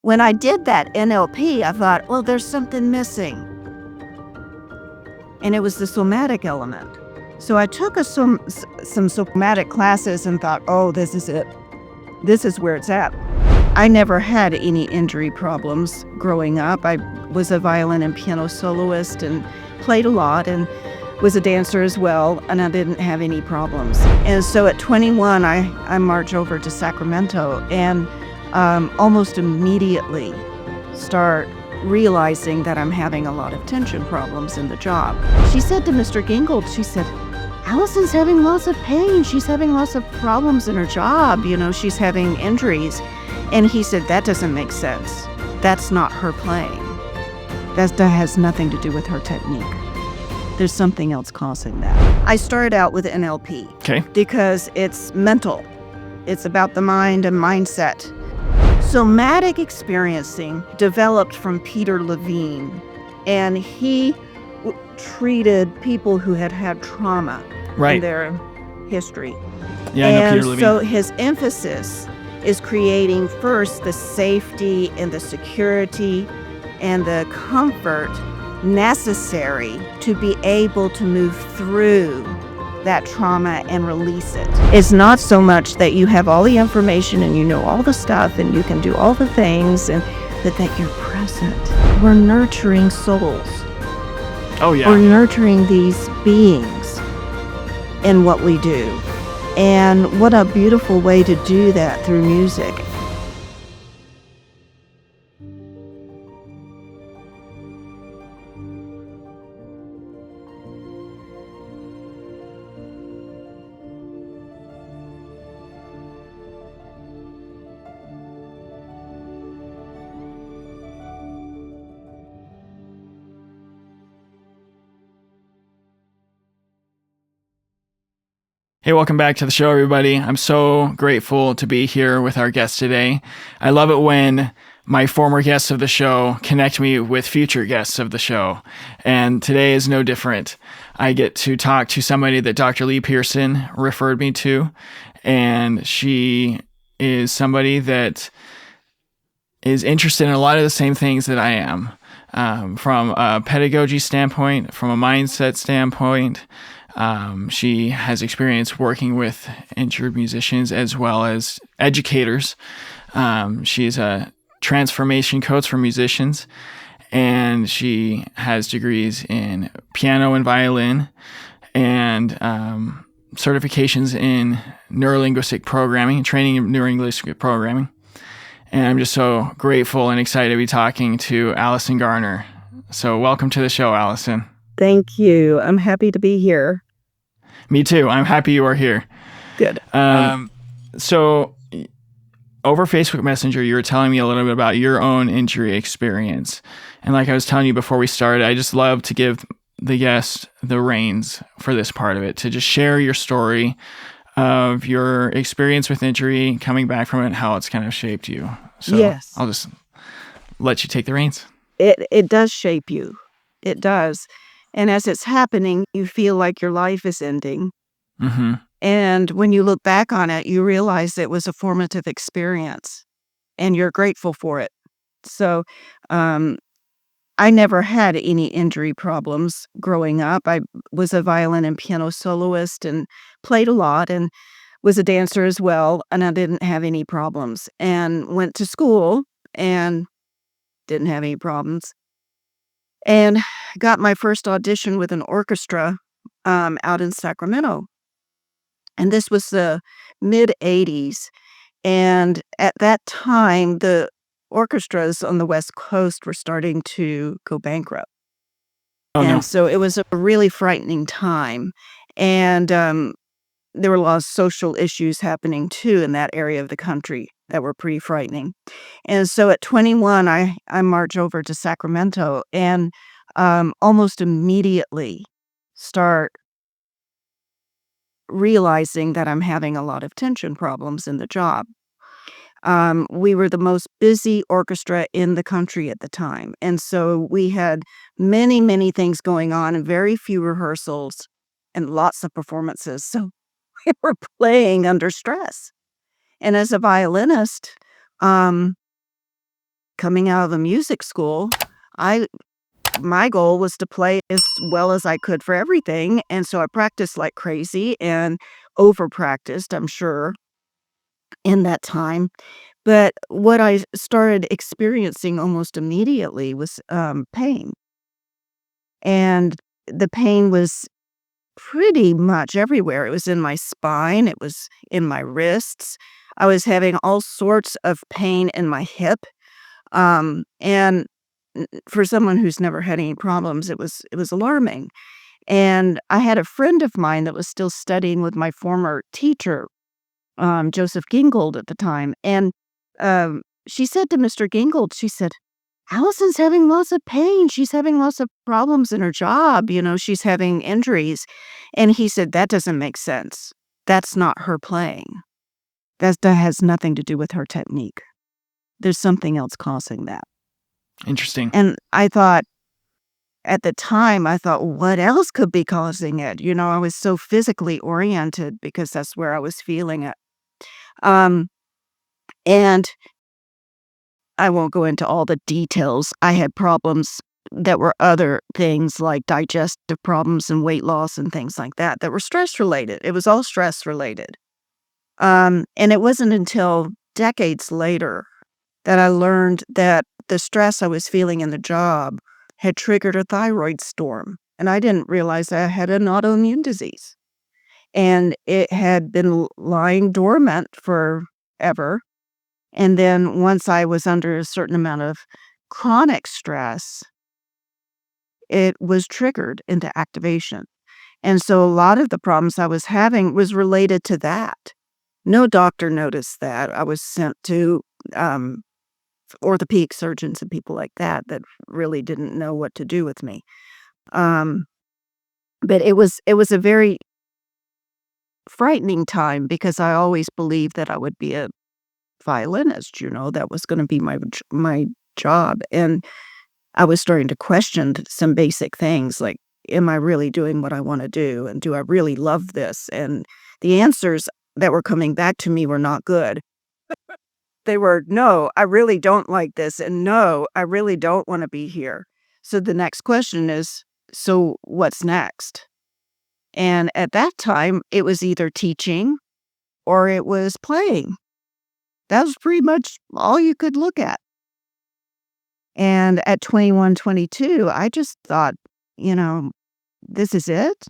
When I did that NLP, I thought, well, there's something missing. And it was the somatic element. So I took some somatic classes and thought, oh, this is it. This is where it's at. I never had any injury problems growing up. I was a violin and piano soloist and played a lot and was a dancer as well, and I didn't have any problems. And so at 21, I marched over to Sacramento and almost immediately start realizing that I'm having a lot of tension problems in the job. She said to Mr. Gingold, she said, Allison's having lots of pain. She's having lots of problems in her job. She's having injuries. And he said, that doesn't make sense. That's not her playing. That has nothing to do with her technique. There's something else causing that. I started out with NLP. Okay. Because it's mental. It's about the mind and mindset. Somatic experiencing developed from Peter Levine, and he treated people who had trauma in their history. Yeah, I know Peter Levine. So his emphasis is creating first the safety and the security and the comfort necessary to be able to move through that trauma and release it. It's not so much that you have all the information and you know all the stuff and you can do all the things and that you're present. We're nurturing souls. Oh, yeah. We're nurturing these beings in what we do. And what a beautiful way to do that through music. Hey, welcome back to the show, everybody. I'm so grateful to be here with our guest today. I love it when my former guests of the show connect me with future guests of the show. And today is no different. I get to talk to somebody that Dr. Lee Pearson referred me to. And she is somebody that is interested in a lot of the same things that I am. From a pedagogy standpoint, from a mindset standpoint. She has experience working with injured musicians as well as educators. She's a transformation coach for musicians, and she has degrees in piano and violin and certifications in neurolinguistic programming, training in neurolinguistic programming. And I'm just so grateful and excited to be talking to Alison Garner. So welcome to the show, Alison. Thank you. I'm happy to be here. Me too. I'm happy you are here. Good. So over Facebook Messenger, you were telling me a little bit about your own injury experience. And like I was telling you before we started, I just love to give the guest the reins for this part of it, to just share your story of your experience with injury, coming back from it, and how it's kind of shaped you. So yes. I'll just let you take the reins. It does shape you. It does. And as it's happening, you feel like your life is ending. Mm-hmm. And when you look back on it, you realize it was a formative experience and you're grateful for it. So I never had any injury problems growing up. I was a violin and piano soloist and played a lot and was a dancer as well. And I didn't have any problems and went to school and didn't have any problems. And got my first audition with an orchestra out in Sacramento. And this was the mid-'80s. And at that time, the orchestras on the West Coast were starting to go bankrupt. Oh, no. So it was a really frightening time. And there were a lot of social issues happening, too, in that area of the country that were pretty frightening. And so at 21, I marched over to Sacramento and almost immediately start realizing that I'm having a lot of tension problems in the job. We were the most busy orchestra in the country at the time. And so we had many, many things going on and very few rehearsals and lots of performances. So we were playing under stress. And as a violinist, kind coming out of a music school, my goal was to play as well as I could for everything, and so I practiced like crazy and over-practiced, I'm sure, in that time. But what I started experiencing almost immediately was, pain, and the pain was pretty much everywhere. It was in my spine, it was in my wrists. I was having all sorts of pain in my hip, and for someone who's never had any problems, it was alarming. And I had a friend of mine that was still studying with my former teacher, Joseph Gingold at the time, and, she said to Mr. Gingold, she said, "Allison's having lots of pain, she's having lots of problems in her job, she's having injuries." And he said, "That doesn't make sense. That's not her playing. That has nothing to do with her technique. There's something else causing that." Interesting. And I thought at the time, I thought, "What else could be causing it?" I was so physically oriented because that's where I was feeling it. Um, and I won't go into all the details. I had problems that were other things like digestive problems and weight loss and things like that were stress related. It was all stress related. And it wasn't until decades later that I learned that the stress I was feeling in the job had triggered a thyroid storm. And I didn't realize I had an autoimmune disease. And it had been lying dormant forever. And then once I was under a certain amount of chronic stress, it was triggered into activation. And so a lot of the problems I was having was related to that. No doctor noticed that. I was sent to um, orthopedic surgeons and people like that really didn't know what to do with me. Um, but it was a very frightening time because I always believed that I would be a violinist. That was going to be my job, and I was starting to question some basic things like, am I really doing what I want to do, and do I really love this? And the answers that were coming back to me were not good. They were, "No, I really don't like this," and, "No, I really don't wanna be here." So the next question is, "So what's next?" And at that time, it was either teaching or it was playing. That was pretty much all you could look at. And at 21, 22, I just thought, you know, "This is it?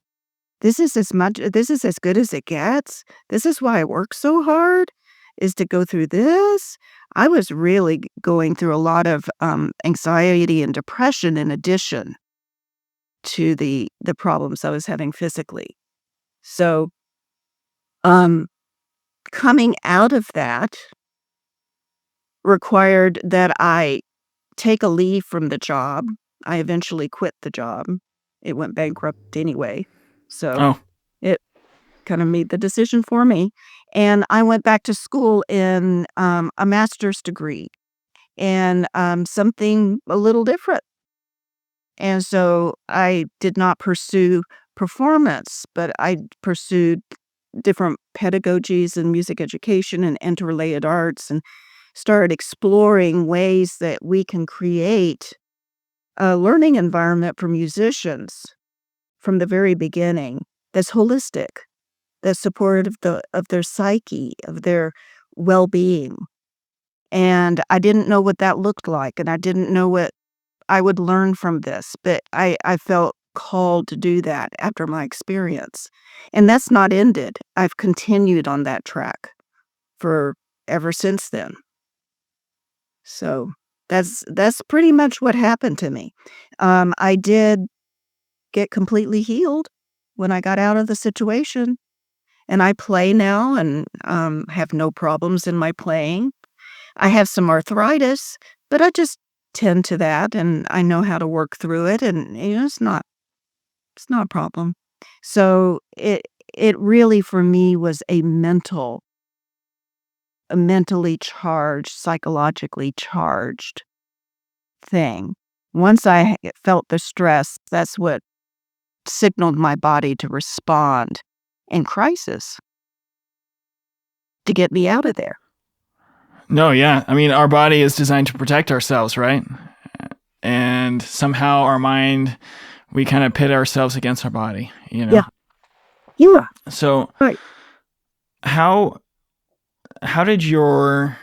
This is as good as it gets? This is why I work so hard, is to go through this?" I was really going through a lot of, anxiety and depression in addition to the problems I was having physically. So, um, coming out of that required that I take a leave from the job. I eventually quit the job. It went bankrupt anyway, so Oh, it kinda made the decision for me, and I went back to school in, a master's degree and, something a little different, and so I did not pursue performance, but I pursued different pedagogies in music education and interrelated arts and started exploring ways that we can create a learning environment for musicians from the very beginning that's holistic, that's supportive of their psyche, of their well-being. And I didn't know what that looked like, and I didn't know what I would learn from this, but I felt called to do that after my experience. And that's not ended. I've continued on that track for ever since then. So that's pretty much what happened to me. I did get completely healed when I got out of the situation, and I play now and, have no problems in my playing. I have some arthritis, but I just tend to that, and I know how to work through it, and, it's not a problem. So it really, for me, was a mentally charged, psychologically charged thing. Once I felt the stress, that's what signaled my body to respond in crisis to get me out of there. No, yeah. I mean, our body is designed to protect ourselves, right? And somehow our mind, we kind of pit ourselves against our body, you know? Yeah. Yeah. So Right. how did your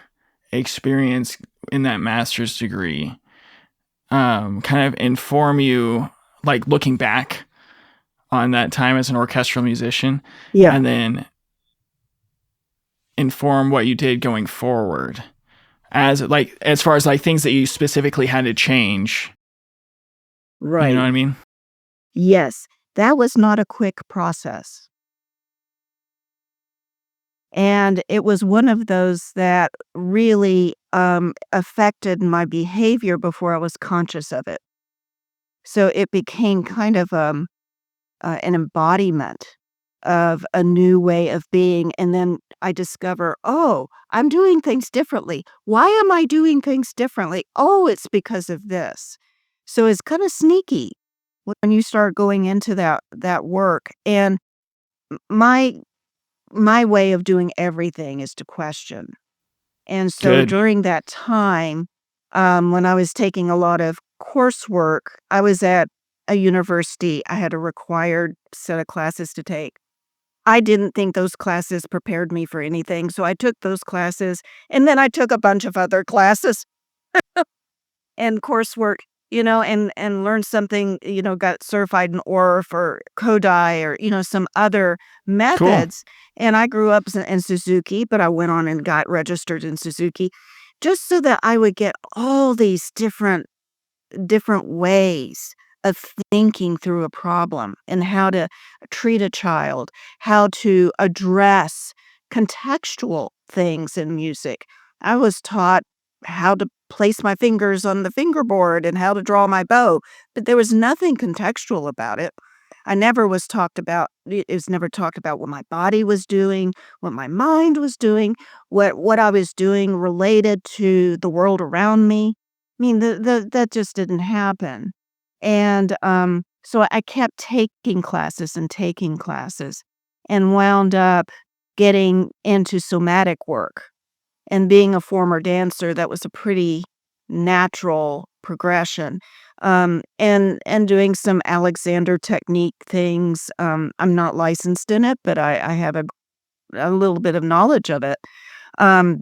experience in that master's degree kind of inform you, like looking back on that time as an orchestral musician, Yeah. and then inform what you did going forward, as far as like things that you specifically had to change? You know Right. what I mean? Yes. That was not a quick process. And it was one of those that really affected my behavior before I was conscious of it. So it became kind of an embodiment of a new way of being. And then I discover, oh, I'm doing things differently. Why am I doing things differently? Oh, it's because of this. So it's kind of sneaky when you start going into that work. And my my way of doing everything is to question. And so Good. during that time, when I was taking a lot of coursework, I was at a university. I had a required set of classes to take. I didn't think those classes prepared me for anything, so I took those classes, and then I took a bunch of other classes and coursework, and learned something, got certified in ORF or Kodai or, some other Cool. methods. And I grew up in Suzuki, but I went on and got registered in Suzuki just so that I would get all these different ways of thinking through a problem and how to treat a child, how to address contextual things in music. I was taught how to place my fingers on the fingerboard and how to draw my bow, but there was nothing contextual about it. I never was talked about it was never talked about what my body was doing, what my mind was doing, what I was doing related to the world around me. I mean, that just didn't happen. And, so I kept taking classes and wound up getting into somatic work. And being a former dancer, that was a pretty natural progression. And doing some Alexander technique things. I'm not licensed in it, but I have a little bit of knowledge of it.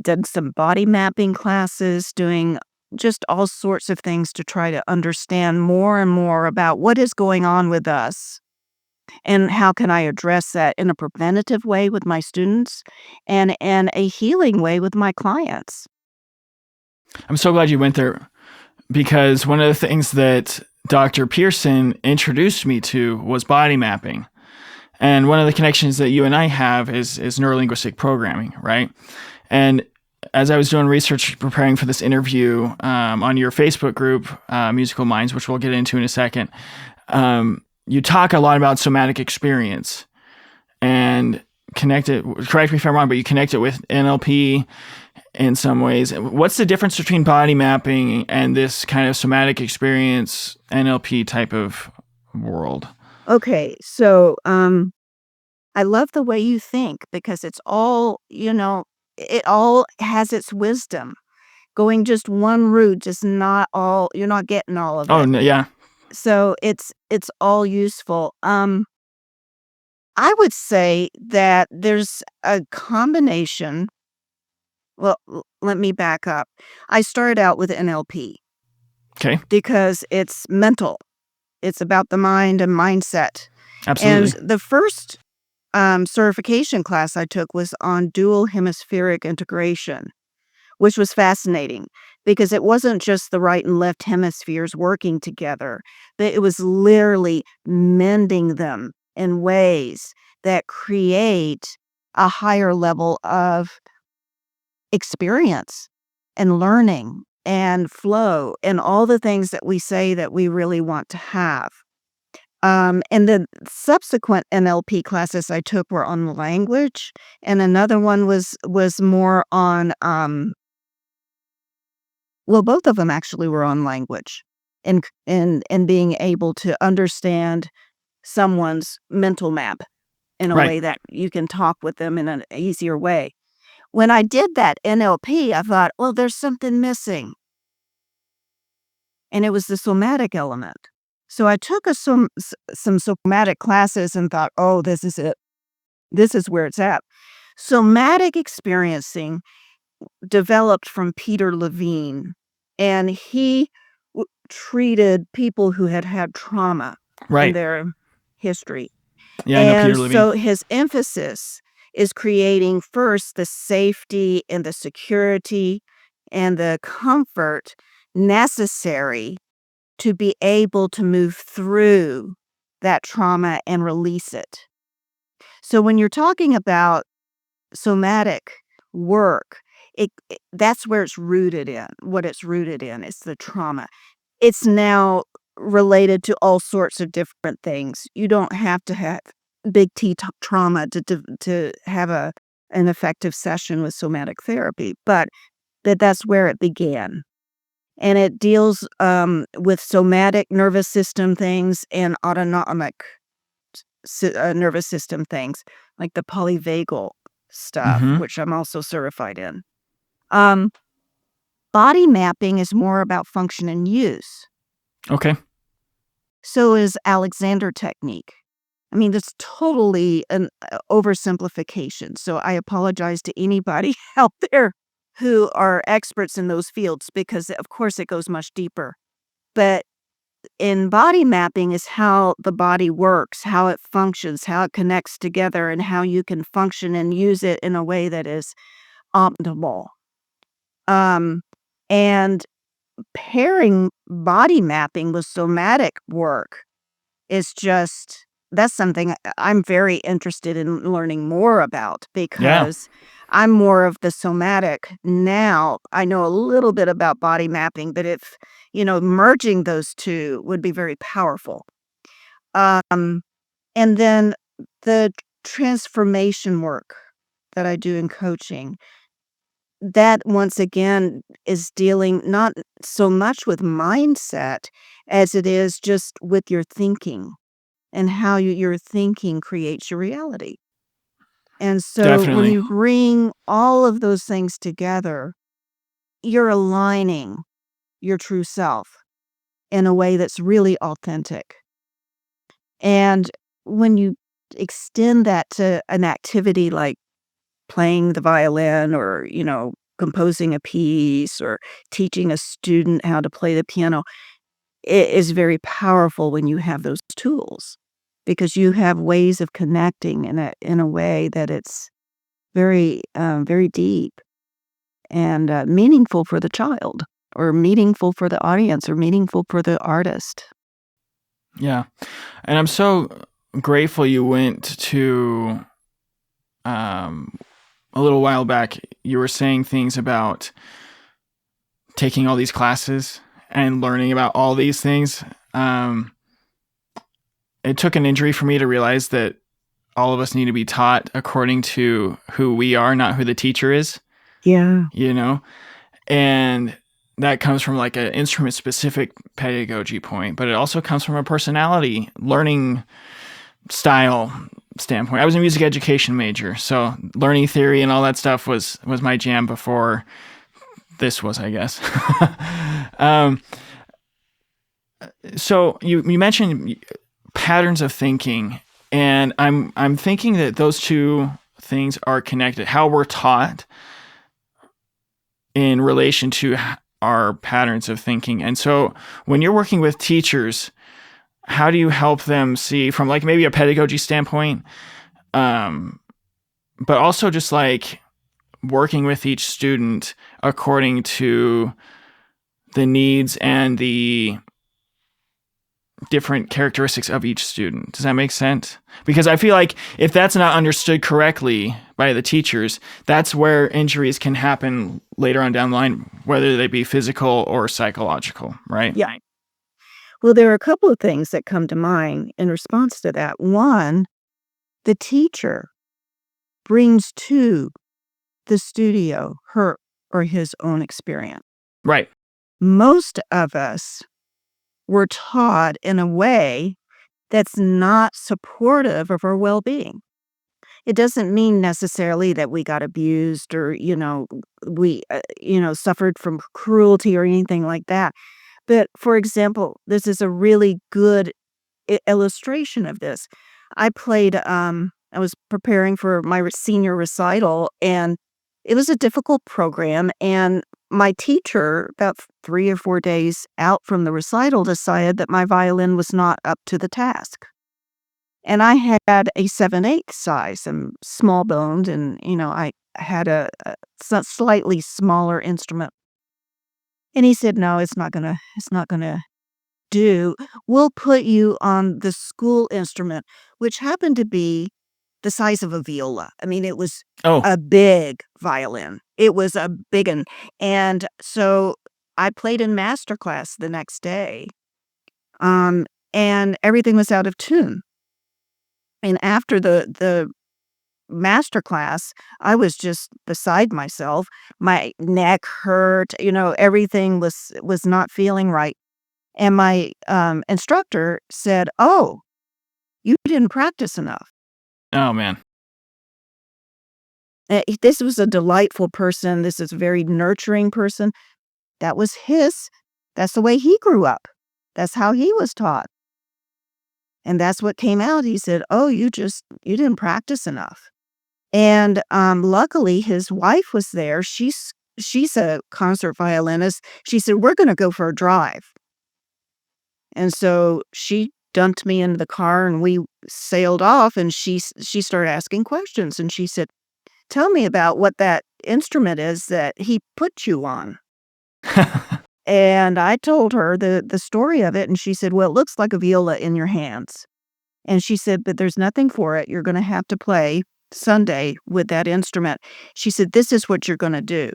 Did some body mapping classes, doing just all sorts of things to try to understand more and more about what is going on with us and how can I address that in a preventative way with my students and a healing way with my clients. I'm so glad you went there, because one of the things that Dr. Pearson introduced me to was body mapping. And one of the connections that you and I have is neurolinguistic programming, right? And as I was doing research preparing for this interview, on your Facebook group, Musical Minds, which we'll get into in a second, you talk a lot about somatic experience and connect it. Correct me if I'm wrong, but you connect it with NLP in some ways. What's the difference between body mapping and this kind of somatic experience NLP type of world? Okay, so I love the way you think because it's all, it all has its wisdom. Going just one route is not all, you're not getting all of Oh, it. yeah. So it's all useful. I would say that there's a combination. Well, let me back up. I started out with NLP Okay. because it's mental. It's about the mind and mindset. And Absolutely. the first certification class I took was on dual hemispheric integration, which was fascinating because it wasn't just the right and left hemispheres working together, but it was literally mending them in ways that create a higher level of experience and learning and flow and all the things that we say that we really want to have. And the subsequent NLP classes I took were on language, and another one was more on well, both of them actually were on language and being able to understand someone's mental map in a Right. way that you can talk with them in an easier way. when I did that NLP, I thought, well, there's something missing. And it was the somatic element. So I took some somatic classes and thought, oh, this is it. This is where it's at. Somatic experiencing developed from Peter Levine, and he treated people who had had trauma in Right. their history. Yeah, I know Peter And Levine. so his emphasis is creating first the safety and the security and the comfort necessary to be able to move through that trauma and release it. So when you're talking about somatic work, that's where it's rooted in. What it's rooted in is the trauma. It's now related to all sorts of different things. You don't have to have big trauma to have an effective session with somatic therapy, but that's where it began. And it deals with somatic nervous system things and autonomic nervous system things, like the polyvagal stuff, Mm-hmm. which I'm also certified in. Um, Body mapping is more about function and use. Okay. So is Alexander technique. I mean, that's totally an oversimplification. So I apologize to anybody out there who are experts in those fields because, of course, it goes much deeper. But in body mapping is how the body works, how it functions, how it connects together, and how you can function and use it in a way that is optimal. And pairing body mapping with somatic work is just that's something I'm very interested in learning more about Yeah. because I'm more of the somatic now. I know a little bit about body mapping, but if, merging those two would be very powerful. Um, and then the transformation work that I do in coaching, that once again is dealing not so much with mindset as it is just with your thinking and how your thinking creates your reality. And so when Definitely. you bring all of those things together, you're aligning your true self in a way that's really authentic. And when you extend that to an activity like playing the violin or, composing a piece or teaching a student how to play the piano, it is very powerful when you have those tools because you have ways of connecting in a way that it's very, very deep and meaningful for the child or meaningful for the audience or meaningful for the artist. Yeah. And I'm so grateful you went to a little while back, you were saying things about taking all these classes and learning about all these things. It took an injury for me to realize that all of us need to be taught according to who we are, not who the teacher is, Yeah. And that comes from like an instrument specific pedagogy point, but it also comes from a personality learning style standpoint. I was a music education major, so learning theory and all that stuff was my jam before this was, I guess. So you mentioned patterns of thinking, and I'm thinking that those two things are connected. How we're taught in relation to our patterns of thinking. And so when you're working with teachers, how do you help them see from like maybe a pedagogy standpoint, but also just like working with each student according to the needs and the different characteristics of each student? Does that make sense? Because I feel like if that's not understood correctly by the teachers, that's where injuries can happen later on down the line, whether they be physical or psychological, right? Yeah. Well, there are a couple of things that come to mind in response to that. One, the teacher brings to the studio her or his own experience. Right. Most of us were taught in a way that's not supportive of our well-being. It doesn't mean necessarily that we got abused or, we, suffered from cruelty or anything like that. But for example, this is a really good illustration of this. I was preparing for my senior recital, and it was a difficult program. And my teacher, about 3 or 4 days out from the recital, decided that my violin was not up to the task. And I had a 7/8 size and small boned, and I had a slightly smaller instrument. And he said, "No, it's not gonna do. We'll put you on the school instrument," which happened to be the size of a viola. I mean, it was Oh, a big violin. It was a big one. And so I played in master class the next day, um, and everything was out of tune. And after the master class, I was just beside myself. My neck hurt, everything was not feeling right. And my, instructor said, "Oh, you didn't practice enough." oh man. This was a delightful person. This is a very nurturing person. That was that's the way he grew up. That's how he was taught. And that's what came out. He said, "Oh, you didn't practice enough." And, luckily, his wife was there. She's a concert violinist. She said, "We're gonna go for a drive." And so she dumped me into the car, and we sailed off, and she started asking questions, and she said, "Tell me about what that instrument is that he put you on." And I told her the story of it, and she said, "Well, it looks like a viola in your hands." And she said, "But there's nothing for it. You're gonna have to play Sunday with that instrument." She said, "This is what you're gonna do."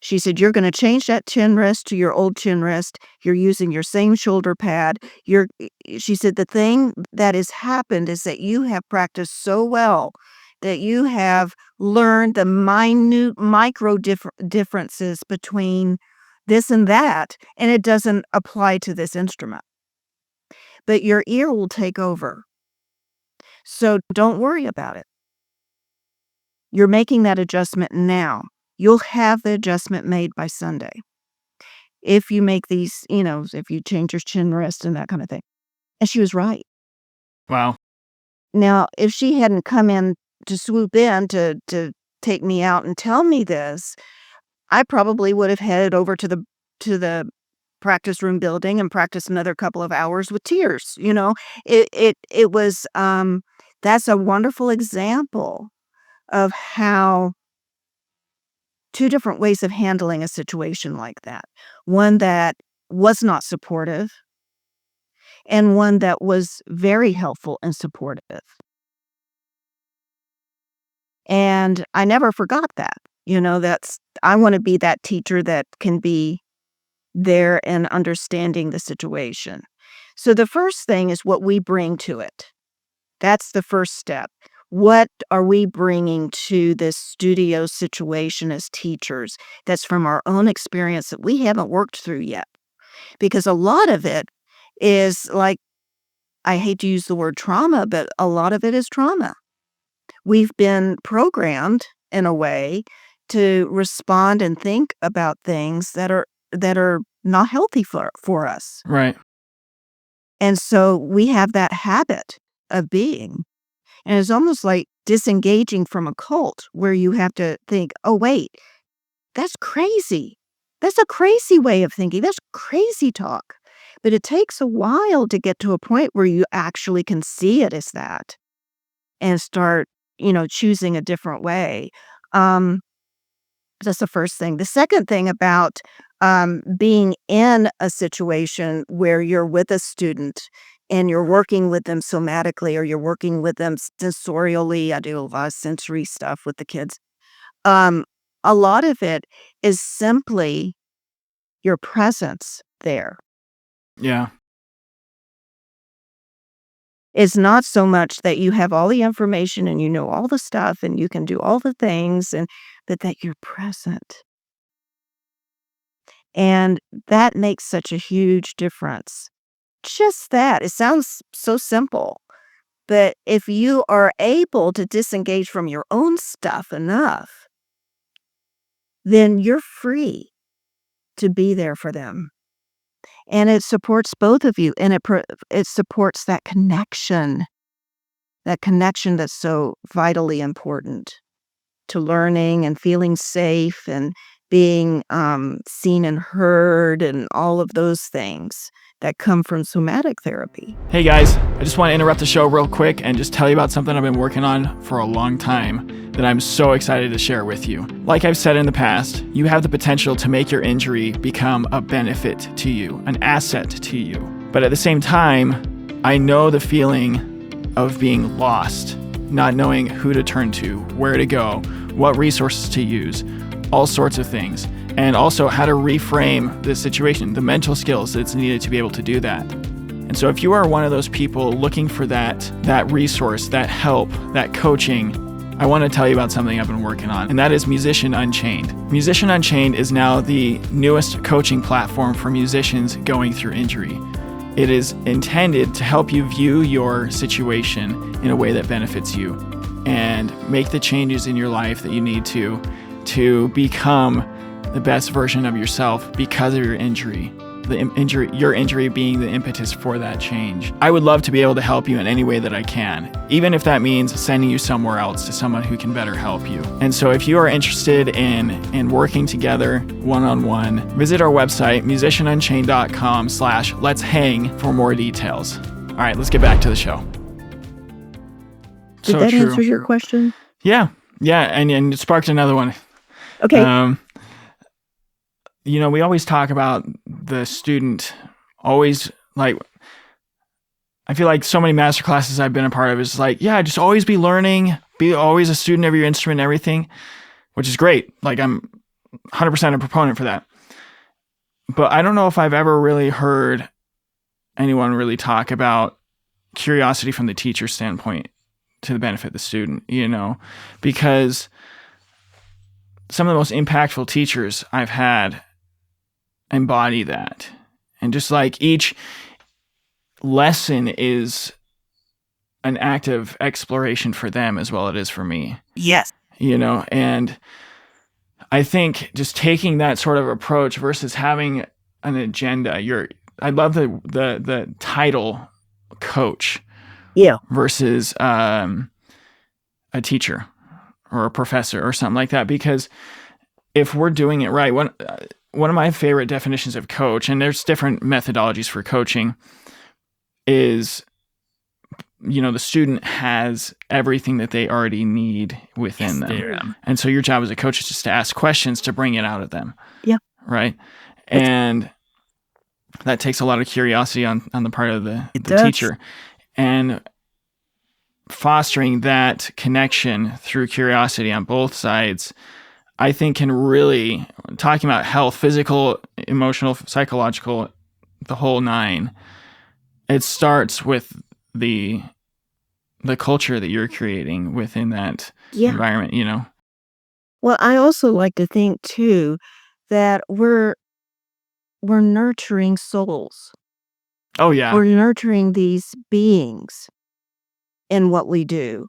She said, "You're gonna change that chin rest to your old chin rest. You're using your same shoulder pad. She said, "The thing that has happened is that you have practiced so well that you have learned the minute micro differences between this and that, and it doesn't apply to this instrument. But your ear will take over. So don't worry about it. You're making that adjustment now. You'll have the adjustment made by Sunday. If you make these, if you change your chin rest and that kind of thing." And she was right. Wow. Now, if she hadn't come in to swoop in to take me out and tell me this, I probably would have headed over to the practice room building and practiced another couple of hours with tears, you know? It was, that's a wonderful example of how 2 different ways of handling a situation like that. One that was not supportive, and one that was very helpful and supportive. And I never forgot that. I wanna be that teacher that can be there and understanding the situation. So the first thing is what we bring to it. That's the first step. What are we bringing to this studio situation as teachers that's from our own experience that we haven't worked through yet? Because a lot of it is like, I hate to use the word trauma, but a lot of it is trauma. We've been programmed in a way to respond and think about things that are not healthy for us. Right. And so we have that habit of being. And it's almost like disengaging from a cult where you have to think, "Oh, wait, that's crazy. That's a crazy way of thinking. That's crazy talk." But it takes a while to get to a point where you actually can see it as that and start, choosing a different way. Um, that's the first thing. The second thing about being in a situation where you're with a student and you're working with them somatically or you're working with them sensorially. I do a lot of sensory stuff with the kids. Um, a lot of it is simply your presence there. Yeah. It's not so much that you have all the information and you know all the stuff and you can do all the things, but that you're present. And that makes such a huge difference. Just that. It sounds so simple, But if you are able to disengage from your own stuff enough, then you're free to be there for them. And it supports both of you, and it supports that connection that's so vitally important to learning and feeling safe and being seen and heard and all of those things that come from somatic therapy. Hey guys, I just want to interrupt the show real quick and just tell you about something I've been working on for a long time that I'm so excited to share with you. Like I've said in the past, you have the potential to make your injury become a benefit to you, an asset to you. But at the same time, I know the feeling of being lost, not knowing who to turn to, where to go, what resources to use, all sorts of things. And also how to reframe the situation, the mental skills that's needed to be able to do that. And so if you are one of those people looking for that resource, that help, that coaching, I want to tell you about something I've been working on, and that is Musician Unchained. Musician Unchained is now the newest coaching platform for musicians going through injury. It is intended to help you view your situation in a way that benefits you and make the changes in your life that you need to become the best version of yourself because of your injury. Your injury being the impetus for that change. I would love to be able to help you in any way that I can, even if that means sending you somewhere else to someone who can better help you. And so if you are interested in working together one-on-one, visit our website, musicianunchained.com/let's hang for more details. All right, let's get back to the show. Did that answer your question? Yeah, and it sparked another one. Okay. We always talk about the student always, like, I feel like so many master classes I've been a part of is like, yeah, just always be learning, be always a student of your instrument and everything, which is great. Like, I'm 100% a proponent for that. But I don't know if I've ever really heard anyone really talk about curiosity from the teacher's standpoint to the benefit of the student, because some of the most impactful teachers I've had embody that. And just like each lesson is an act of exploration for them as well as it is for me. Yes. And I think just taking that sort of approach versus having an agenda, I love the title coach. Yeah. Versus a teacher or a professor or something like that, because if we're doing it right, one of my favorite definitions of coach, and there's different methodologies for coaching, is the student has everything that they already need within them. And so your job as a coach is just to ask questions to bring it out of them. Yeah. Right. And that takes a lot of curiosity on the part of the teacher. And fostering that connection through curiosity on both sides, I think can really, talking about health, physical, emotional, psychological, the whole nine, it starts with the culture that you're creating within that environment, Well, I also like to think too that we're nurturing souls. Oh yeah. We're nurturing these beings in what we do.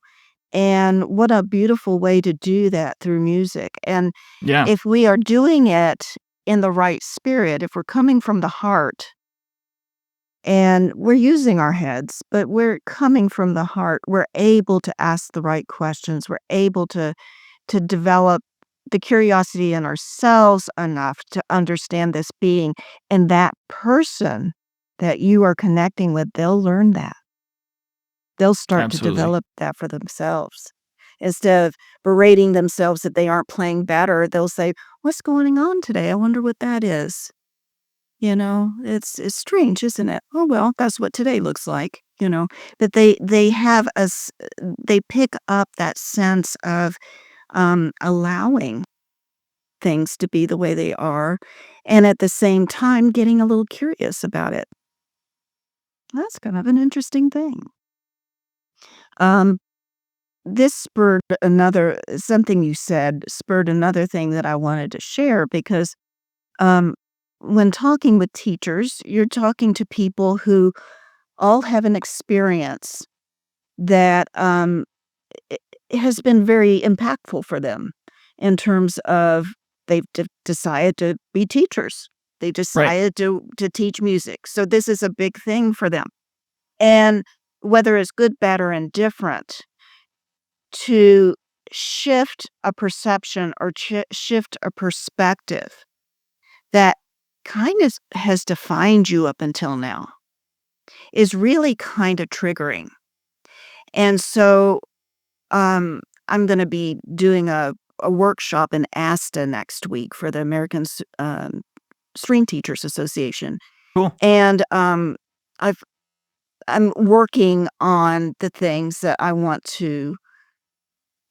And what a beautiful way to do that through music. And if we are doing it in the right spirit, if we're coming from the heart and we're using our heads, but we're coming from the heart, we're able to ask the right questions. We're able to develop the curiosity in ourselves enough to understand this being, and that person that you are connecting with, they'll learn that. They'll start to develop that for themselves. Instead of berating themselves that they aren't playing better, they'll say, "What's going on today? I wonder what that is." It's strange, isn't it? Oh, well, that's what today looks like, But they have they pick up that sense of allowing things to be the way they are, and at the same time getting a little curious about it. That's kind of an interesting thing. This spurred something you said spurred another thing that I wanted to share because when talking with teachers, you're talking to people who all have an experience that it has been very impactful for them in terms of they've decided to be teachers. They Right. decided to teach music. So this is a big thing for them. And whether it's good, bad, or indifferent, to shift a perception or shift a perspective that kind of has defined you up until now is really kind of triggering. And so I'm going to be doing a workshop in ASTA next week for the American String Teachers Association. Cool. And I've I'm working on the things that I want to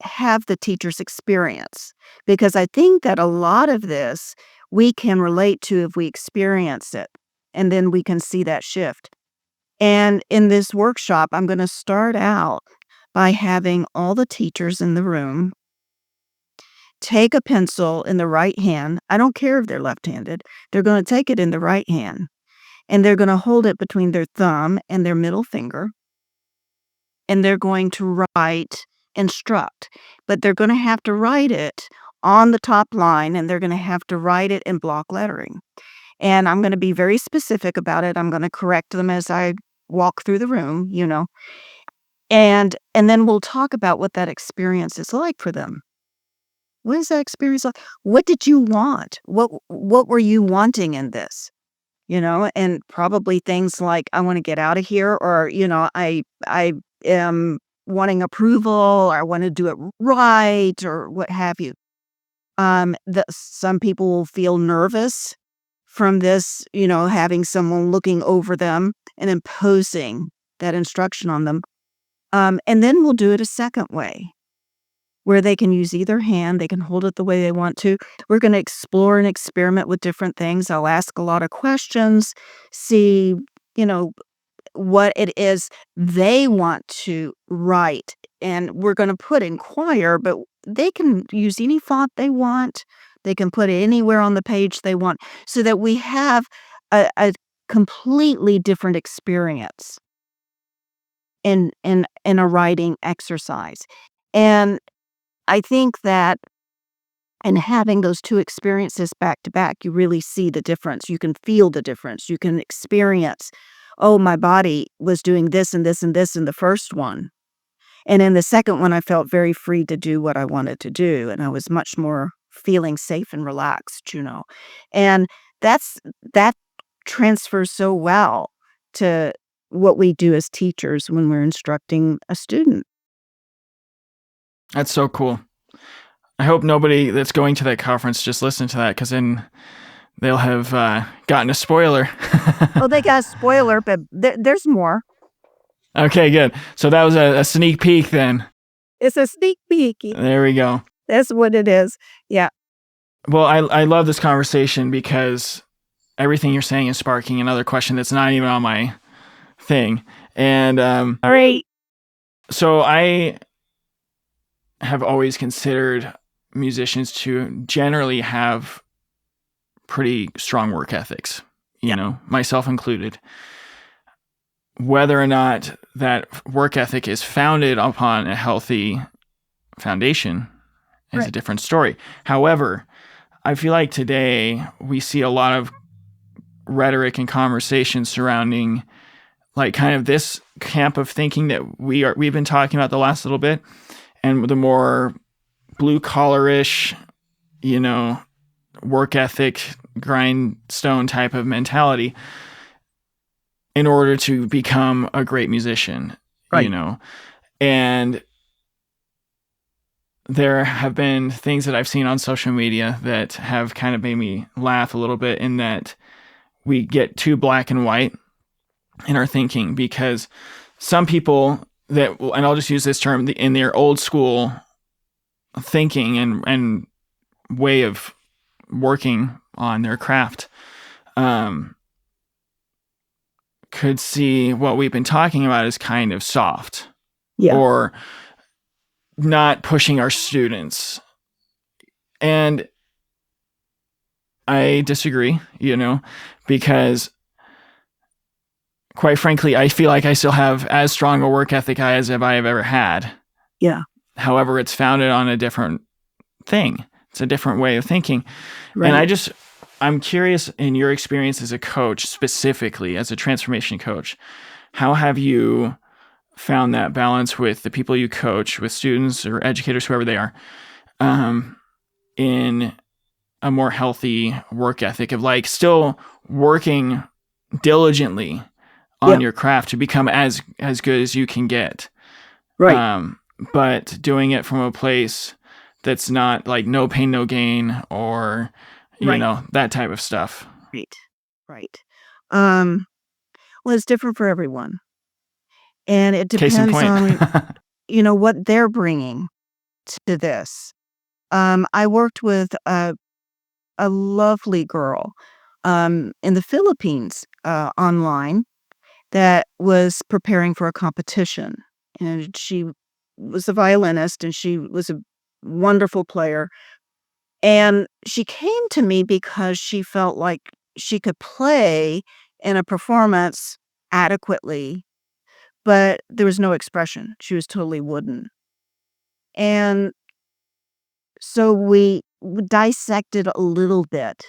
have the teachers experience, because I think that a lot of this we can relate to if we experience it, and then we can see that shift. And in this workshop, I'm going to start out by having all the teachers in the room take a pencil in the right hand. I don't care if they're left-handed. They're going to take it in the right hand, and they're going to hold it between their thumb and their middle finger, and they're going to write instruct. But they're going to have to write it on the top line, and they're going to have to write it in block lettering. And I'm going to be very specific about it. I'm going to correct them as I walk through the room, and then we'll talk about what that experience is like for them. What is that experience like? What did you want? What were you wanting in this? And probably things like, I want to get out of here, or, I am wanting approval, or I want to do it right, or what have you. Some people will feel nervous from this, having someone looking over them and imposing that instruction on them. And then we'll do it a second way, where they can use either hand, they can hold it the way they want to. We're going to explore and experiment with different things. I'll ask a lot of questions, see, you know, what it is they want to write. And we're going to put inquire, but they can use any font they want. They can put it anywhere on the page they want, so that we have a completely different experience in a writing exercise. And I think that in having those two experiences back to back, you really see the difference. You can feel the difference. You can experience, oh, my body was doing this and this and this in the first one. And in the second one, I felt very free to do what I wanted to do. And I was much more feeling safe and relaxed. And that transfers so well to what we do as teachers when we're instructing a student. That's so cool. I hope nobody that's going to that conference just listened to that, because then they'll have gotten a spoiler. Oh, they got a spoiler, but there's more. Okay, good. So that was a sneak peek then. It's a sneak peek. There we go. That's what it is. Yeah. Well, I love this conversation because everything you're saying is sparking another question that's not even on my thing. And All right. so I have always considered musicians to generally have pretty strong work ethics, myself included. Whether or not that work ethic is founded upon a healthy foundation is a different story. However, I feel like today we see a lot of rhetoric and conversation surrounding like kind of this camp of thinking that we've been talking about the last little bit, and the more blue collar-ish, work ethic, grindstone type of mentality in order to become a great musician, and there have been things that I've seen on social media that have kind of made me laugh a little bit, in that we get too black and white in our thinking, because some people and I'll just use this term, in their old school thinking and way of working on their craft, could see what we've been talking about as kind of soft, or not pushing our students. And I disagree, because quite frankly, I feel like I still have as strong a work ethic as I have ever had. Yeah. However, it's founded on a different thing. It's a different way of thinking. Right. And I'm curious, in your experience as a coach, specifically as a transformation coach, how have you found that balance with the people you coach, with students or educators, whoever they are, in a more healthy work ethic of like still working diligently on Yeah. your craft to become as good as you can get, Right. but doing it from a place that's not like no pain, no gain, or Right. that type of stuff. Right. Right. Um, well, it's different for everyone, and it Case in depends point. on, what they're bringing to this. I worked with a lovely girl, in the Philippines, online that was preparing for a competition, and she was a violinist, and she was a wonderful player, and she came to me because she felt like she could play in a performance adequately, but there was no expression. She was totally wooden. And so we dissected a little bit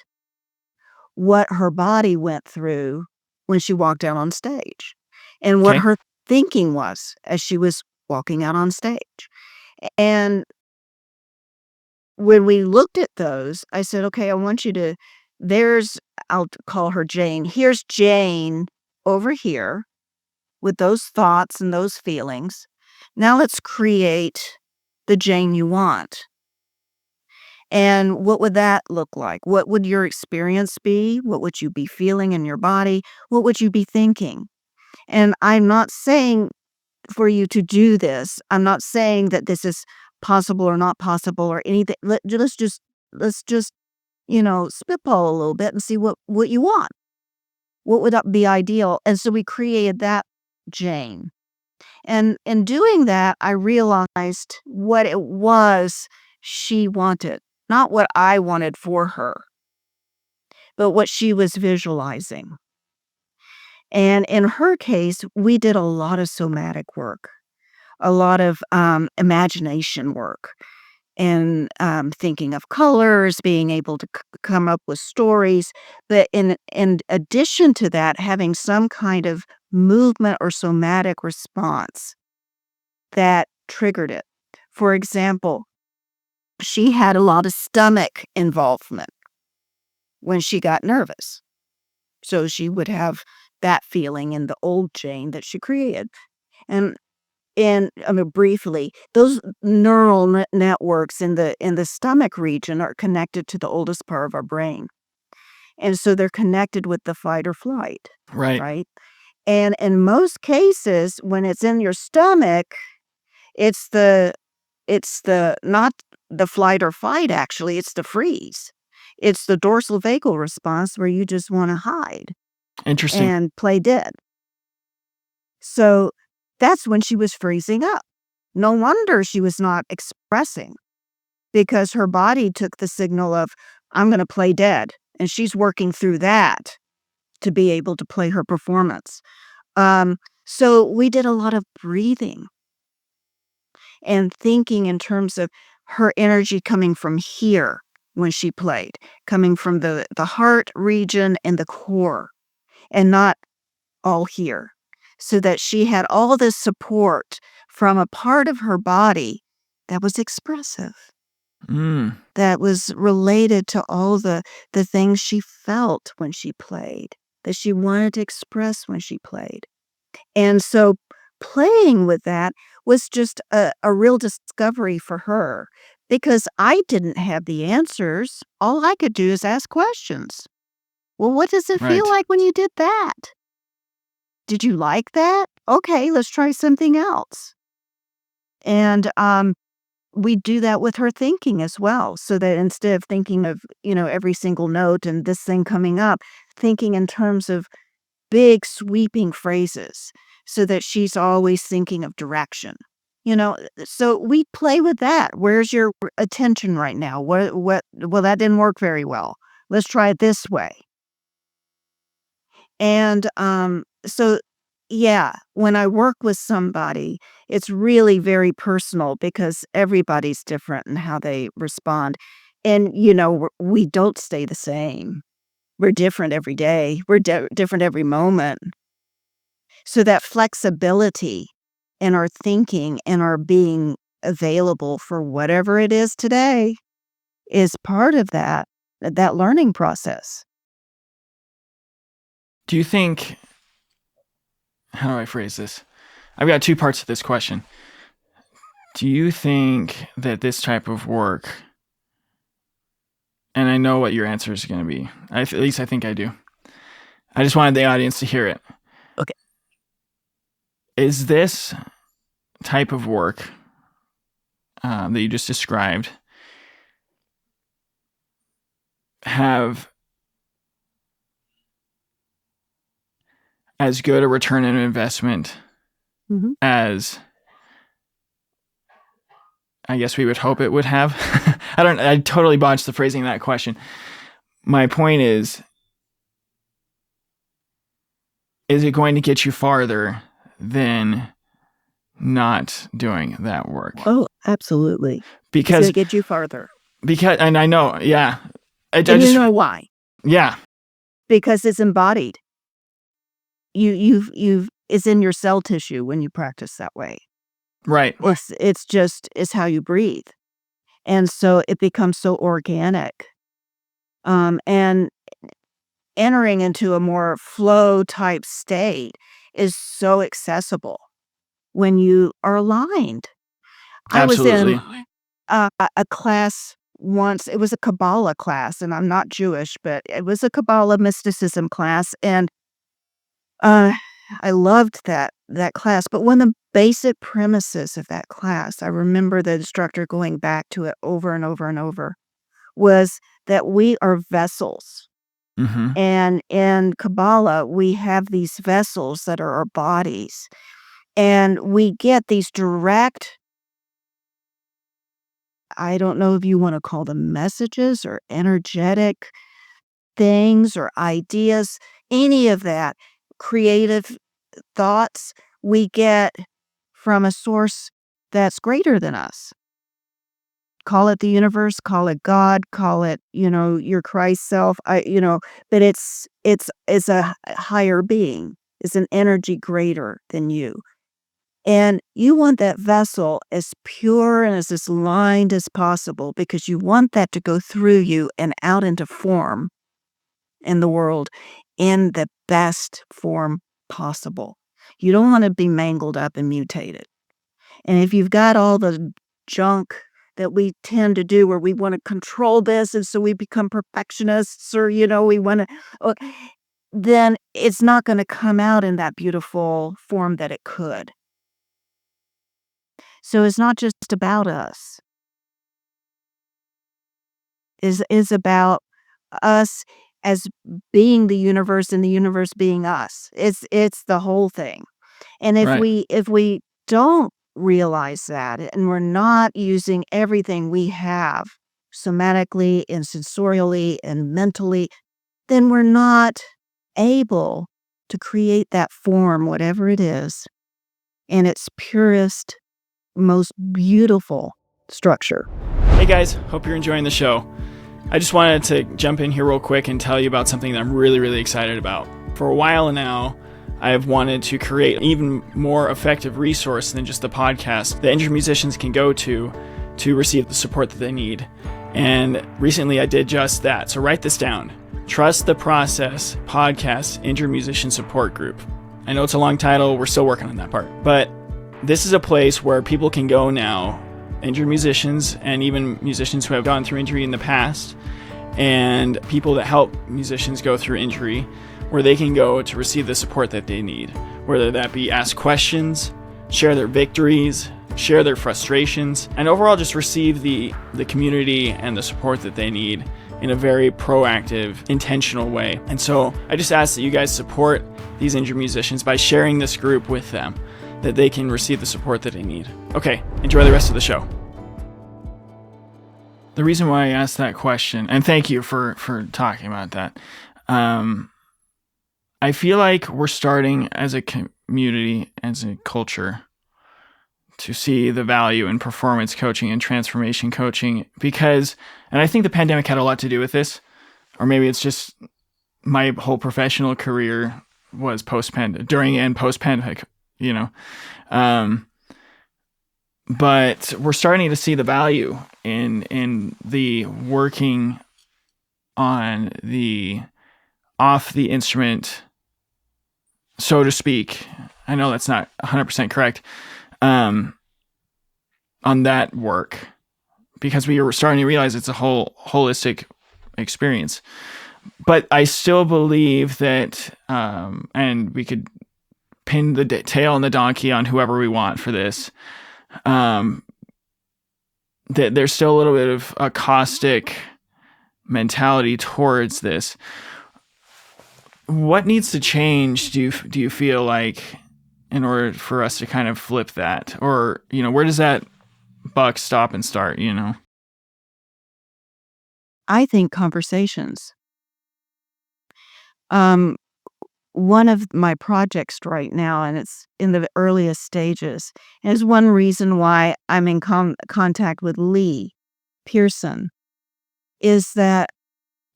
what her body went through when she walked out on stage and what Okay. her thinking was as she was walking out on stage. And when we looked at those, I said, "Okay, I want you to there's" I'll call her Jane. "Here's Jane over here with those thoughts and those feelings. Now let's create the Jane you want. And what would that look like? What would your experience be? What would you be feeling in your body? What would you be thinking?" And I'm not saying for you to do this. I'm not saying that this is possible or not possible or anything. Let's just spitball a little bit and see what you want. What would that be ideal? And so we created that Jane. And in doing that, I realized what it was she wanted, not what I wanted for her, but what she was visualizing. And in her case, we did a lot of somatic work, a lot of imagination work, and thinking of colors, being able to come up with stories. But in addition to that, having some kind of movement or somatic response that triggered it. For example, she had a lot of stomach involvement when she got nervous. So she would have that feeling in the old Jane that she created. And I mean, briefly, those neural networks in the stomach region are connected to the oldest part of our brain. And so they're connected with the fight or flight, Right. right? And in most cases, when it's in your stomach, it's the not the flight or fight, actually, it's the freeze. It's the dorsal vagal response where you just wanna hide Interesting. and play dead. So, that's when she was freezing up. No wonder she was not expressing, because her body took the signal of, "I'm gonna play dead," and she's working through that to be able to play her performance. Um, so we did a lot of breathing and thinking in terms of her energy coming from here when she played, coming from the heart region and the core, and not all here, so that she had all this support from a part of her body that was expressive, Mm. that was related to all the things she felt when she played, that she wanted to express when she played. And so playing with that was just a real discovery for her, because I didn't have the answers. All I could do is ask questions. "Well, what does it feel Right. like when you did that? Did you like that? Okay, let's try something else." And we do that with her thinking as well, so that instead of thinking of, every single note and this thing coming up, thinking in terms of big sweeping phrases, so that she's always thinking of direction. So we play with that. Where's your attention right now? What well, that didn't work very well. Let's try it this way. And so Yeah, when I work with somebody, it's really very personal because everybody's different in how they respond. And, we don't stay the same. We're different every day. We're different every moment. So that flexibility in our thinking and our being available for whatever it is today is part of that learning process. Do you think, how do I phrase this? I've got two parts to this question. Do you think that this type of work, and I know what your answer is going to be, at least I think I do. I just wanted the audience to hear it. Okay. Is this type of work that you just described have as good a return on investment as I guess we would hope it would have? I totally botched the phrasing of that question. My point is it going to get you farther than not doing that work? Oh, absolutely. Because it's going to get you farther. And I know, yeah. And you know why? Yeah. Because it's embodied. It's in your cell tissue when you practice that way. Right. It's how you breathe. And so it becomes so organic. And entering into a more flow type state is so accessible when you are aligned. Absolutely. I was in a class once. It was a Kabbalah class, and I'm not Jewish, but it was a Kabbalah mysticism class, and I loved that class. But one of the basic premises of that class, I remember the instructor going back to it over and over and over, was that we are vessels. Mm-hmm. And in Kabbalah, we have these vessels that are our bodies, and we get these direct, I don't know if you want to call them messages or energetic things or ideas, any of that, creative thoughts we get from a source that's greater than us. Call it the universe, call it God, call it, your Christ self. But it's a higher being. It's an energy greater than you. And you want that vessel as pure and as aligned as possible because you want that to go through you and out into form in the world in the best form possible. You don't want to be mangled up and mutated. And if you've got all the junk that we tend to do where we want to control this and so we become perfectionists or, we want to, then it's not going to come out in that beautiful form that it could. So it's not just about us. Is about us as being the universe and the universe being us. It's the whole thing. And if we don't realize that and we're not using everything we have somatically and sensorially and mentally, then we're not able to create that form, whatever it is, in its purest, most beautiful structure. Hey guys, hope you're enjoying the show. I just wanted to jump in here real quick and tell you about something that I'm really, really excited about. For a while now, I have wanted to create an even more effective resource than just the podcast that injured musicians can go to receive the support that they need. And recently I did just that. So write this down. Trust the Process Podcast Injured Musician Support Group. I know it's a long title. We're still working on that part. But this is a place where people can go now, injured musicians and even musicians who have gone through injury in the past and people that help musicians go through injury, where they can go to receive the support that they need, whether that be ask questions, share their victories, share their frustrations, and overall just receive the community and the support that they need in a very proactive, intentional way. And so I just ask that you guys support these injured musicians by sharing this group with them, that they can receive the support that they need. Okay, enjoy the rest of the show. The reason why I asked that question, and thank you for talking about that, I feel like we're starting as a community, as a culture, to see the value in performance coaching and transformation coaching, because, and I think the pandemic had a lot to do with this, or maybe it's just my whole professional career was during and post-pandemic, but we're starting to see the value in the working on off the instrument, so to speak. I know that's not 100% correct, on that work, because we were starting to realize it's a whole holistic experience. But I still believe that, and we could pin the tail on the donkey on whoever we want for this, that there's still a little bit of a caustic mentality towards this. What needs to change, do you feel like, in order for us to kind of flip that? Or, where does that buck stop and start, I think conversations. One of my projects right now, and it's in the earliest stages, is one reason why I'm in contact with Lee Pearson, is that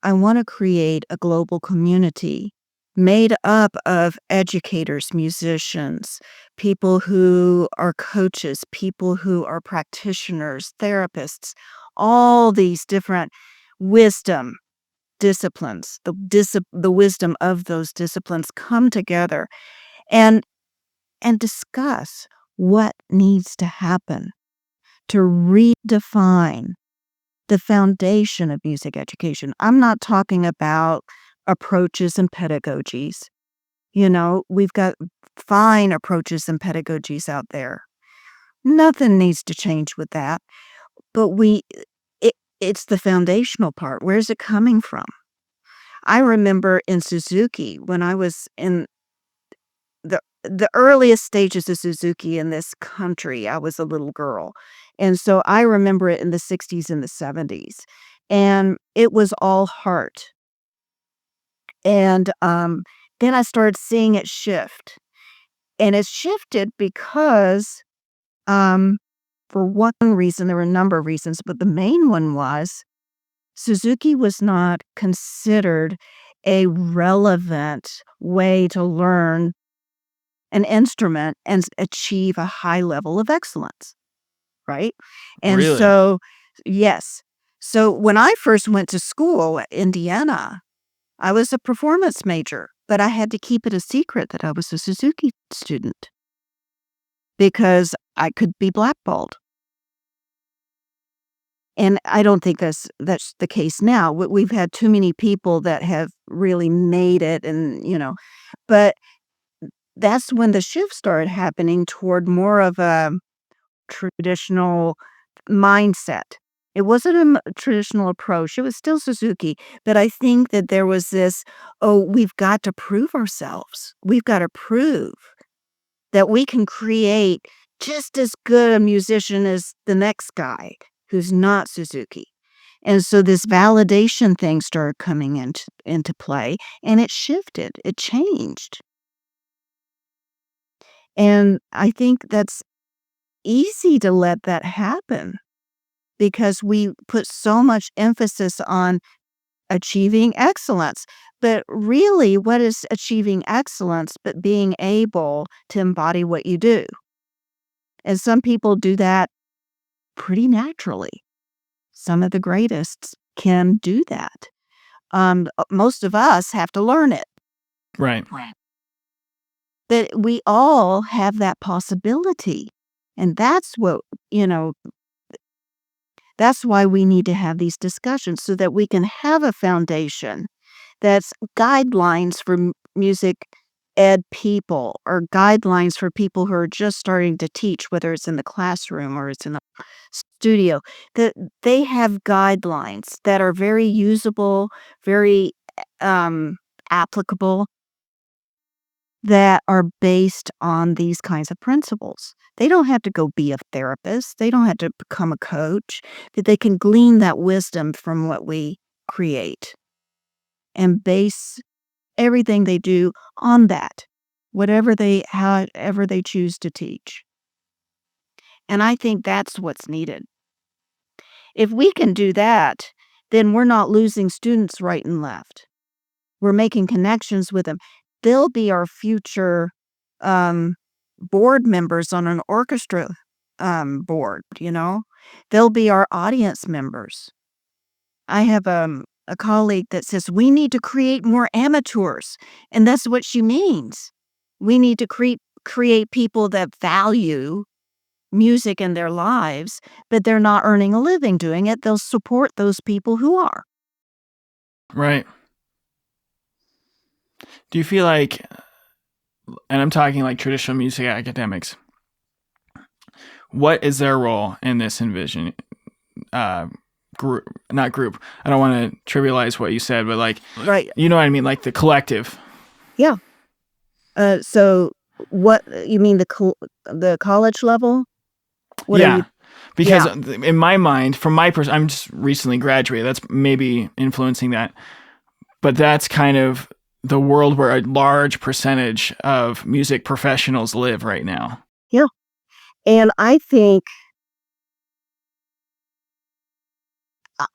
I want to create a global community made up of educators, musicians, people who are coaches, people who are practitioners, therapists, all these different wisdom disciplines, the wisdom of those disciplines come together and discuss what needs to happen to redefine the foundation of music education. I'm not talking about approaches and pedagogies. We've got fine approaches and pedagogies out there. Nothing needs to change with that. But it's the foundational part. Where's it coming from? I remember in Suzuki, when I was in the earliest stages of Suzuki in this country, I was a little girl. And so I remember it in the 60s and the 70s. And it was all heart. And then I started seeing it shift. And it shifted because, for one reason, there were a number of reasons, but the main one was Suzuki was not considered a relevant way to learn an instrument and achieve a high level of excellence, right? And Really? so, yes. So when I first went to school at Indiana, I was a performance major, but I had to keep it a secret that I was a Suzuki student because I could be blackballed. And I don't think that's the case now. We've had too many people that have really made it, and but that's when the shift started happening toward more of a traditional mindset. It wasn't a traditional approach. It was still Suzuki, but I think that there was this, oh, we've got to prove ourselves. We've got to prove that we can create just as good a musician as the next guy who's not Suzuki. And so this validation thing started coming into play, and it shifted. It changed. And I think that's easy to let that happen because we put so much emphasis on achieving excellence. But really, what is achieving excellence but being able to embody what you do? And some people do that pretty naturally. Some of the greatest can do that. Most of us have to learn it. Right. But we all have that possibility. And that's what, that's why we need to have these discussions so that we can have a foundation that's guidelines for music ed people or guidelines for people who are just starting to teach, whether it's in the classroom or it's in a studio, that they have guidelines that are very usable, very applicable, that are based on these kinds of principles. They don't have to go be a therapist. They don't have to become a coach, but they can glean that wisdom from what we create and base everything they do on that. however they choose to teach. And I think that's what's needed. If we can do that, then we're not losing students right and left. We're making connections with them. They'll be our future board members on an orchestra board, They'll be our audience members. I have a colleague that says we need to create more amateurs, and that's what she means. We need to create people that value music in their lives, but they're not earning a living doing it. They'll support those people who are. Right. Do you feel like, and I'm talking like traditional music academics, what is their role in this envision? Group, not group. I don't want to trivialize what you said, but like, right. You know what I mean? Like the collective. Yeah. So what you mean the college level? Because in my mind, from my perspective, I'm just recently graduated. That's maybe influencing that. But that's kind of the world where a large percentage of music professionals live right now. Yeah. And I think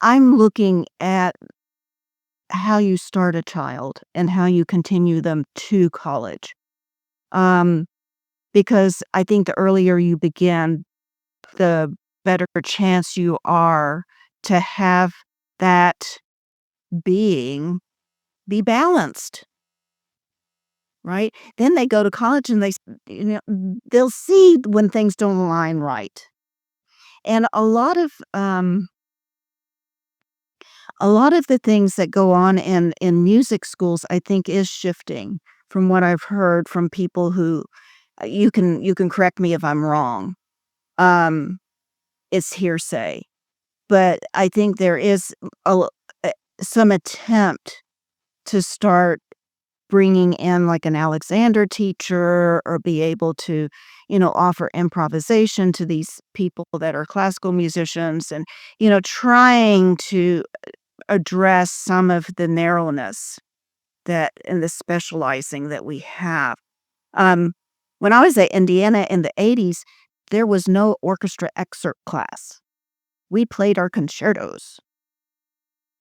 I'm looking at how you start a child and how you continue them to college. Because I think the earlier you begin, the better chance you are to have that being be balanced, right? Then they go to college and they'll see when things don't align right. And a lot of the things that go on in music schools, I think, is shifting from what I've heard from people who you can correct me if I'm wrong. It's hearsay, but I think there is some attempt to start bringing in like an Alexander teacher or be able to, offer improvisation to these people that are classical musicians and, trying to address some of the narrowness that and the specializing that we have. When I was at Indiana in the 80s, there was no orchestra excerpt class. We played our concertos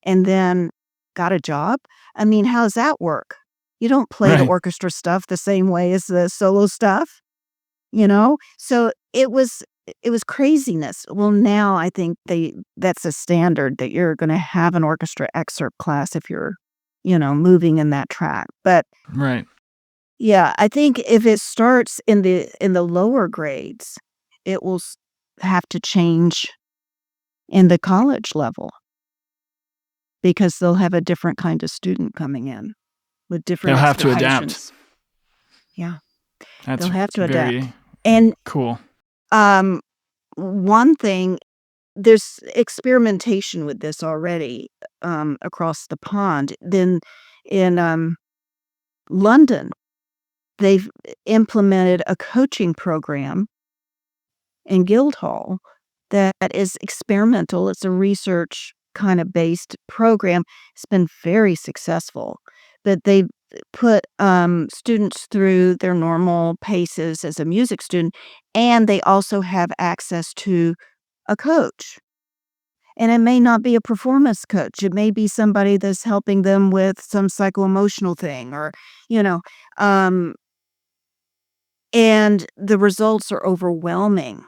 and then got a job. I mean, how does that work? You don't play the orchestra stuff the same way as the solo stuff, So it was craziness. Well, now I think that's a standard that you're going to have an orchestra excerpt class if you're, moving in that track. But right. Yeah, I think if it starts in the lower grades, it will have to change in the college level because they'll have a different kind of student coming in with different They'll have to expectations. adapt. Yeah. That's They'll have to very adapt. And cool. One thing, there's experimentation with this already across the pond. Then in London, they've implemented a coaching program in Guildhall that is experimental. It's a research kind of based program. It's been very successful. But they put students through their normal paces as a music student, and they also have access to a coach. And it may not be a performance coach. It may be somebody that's helping them with some psycho-emotional thing or, and the results are overwhelming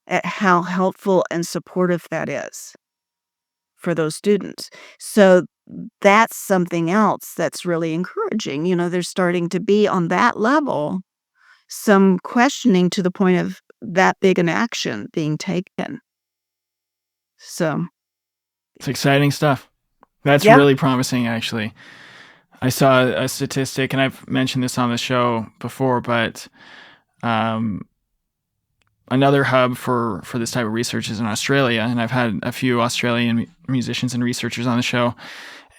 at how helpful and supportive that is for those students. So that's something else that's really encouraging. There's starting to be on that level some questioning to the point of that big an action being taken. So it's exciting stuff. That's really promising, actually. I saw a statistic, and I've mentioned this on the show before, but another hub for this type of research is in Australia, and I've had a few Australian musicians and researchers on the show.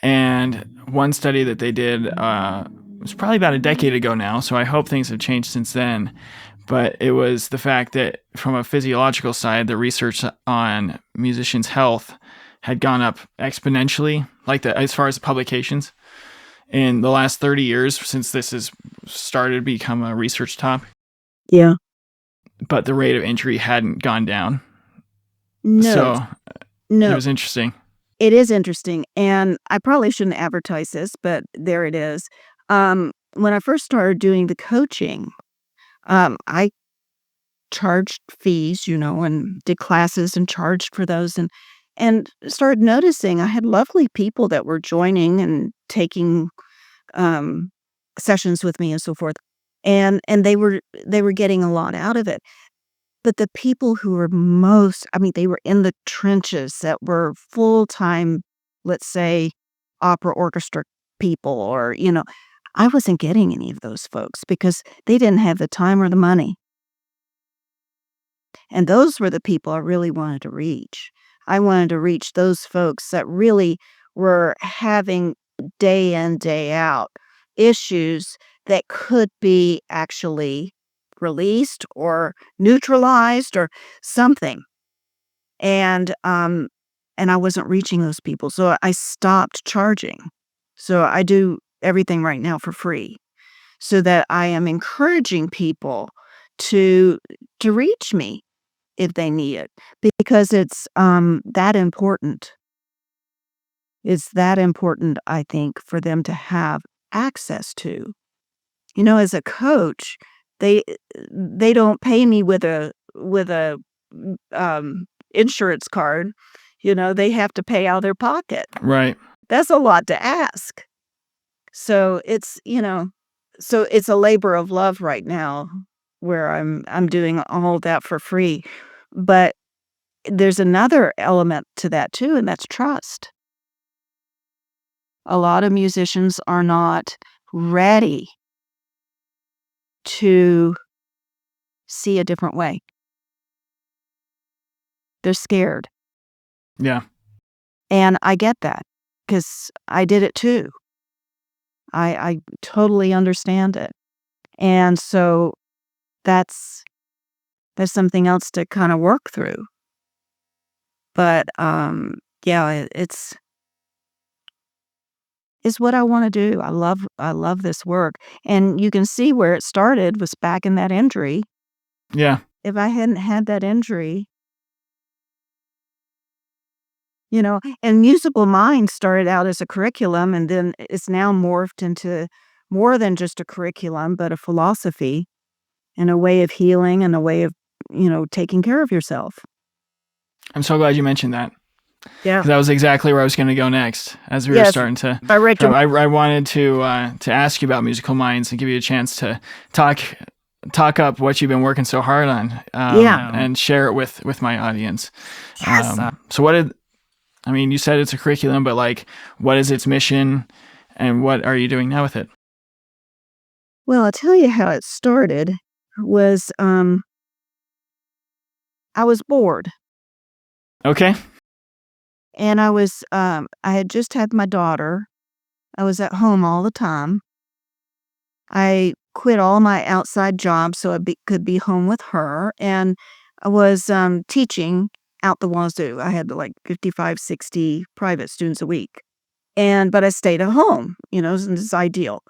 And one study that they did was probably about a decade ago now, so I hope things have changed since then. But it was the fact that from a physiological side, the research on musicians' health had gone up exponentially, as far as the publications. in the last 30 years since this has started to become a research topic, Yeah. but the rate of injury hadn't gone down. No, So it no. was interesting. It is interesting, and I probably shouldn't advertise this, but there it is. When I first started doing the coaching, I charged fees, and did classes and charged for those and started noticing I had lovely people that were joining and taking um, sessions with me and so forth. And they were getting a lot out of it. But the people who were they were in the trenches that were full-time, let's say, opera orchestra people I wasn't getting any of those folks because they didn't have the time or the money. And those were the people I really wanted to reach. I wanted to reach those folks that really were having day in, day out issues that could be actually released or neutralized or something. And I wasn't reaching those people, so I stopped charging. So I do everything right now for free so that I am encouraging people to reach me if they need it, because it's that important. It's that important, I think, for them to have access to. As a coach, they they don't pay me with a insurance card. They have to pay out of their pocket. Right. That's a lot to ask. So it's a labor of love right now where I'm doing all that for free. But there's another element to that too, and that's trust. A lot of musicians are not ready to see a different way. They're scared. Yeah. And I get that because I did it too. I totally understand it. And so that's something else to kind of work through. But yeah, it's what I want to do. I love this work. And you can see where it started was back in that injury. Yeah. If I hadn't had that injury, and Musical Minds started out as a curriculum, and then it's now morphed into more than just a curriculum, but a philosophy and a way of healing and a way of, taking care of yourself. I'm so glad you mentioned that. Yeah. Because that was exactly where I was going to go next. As we were Yes. starting to, I read your I wanted to ask you about Musical Minds and give you a chance to talk up what you've been working so hard on, Yeah. and share it with my audience. Yes. So you said it's a curriculum, but like, what is its mission, and what are you doing now with it? Well, I'll tell you how it started was I was bored, Okay. and I had just had my daughter. I was at home all the time. I quit all my outside jobs so could be home with her, and I was teaching out the wazoo. I had like 55, 60 private students a week. But I stayed at home, and it's ideal.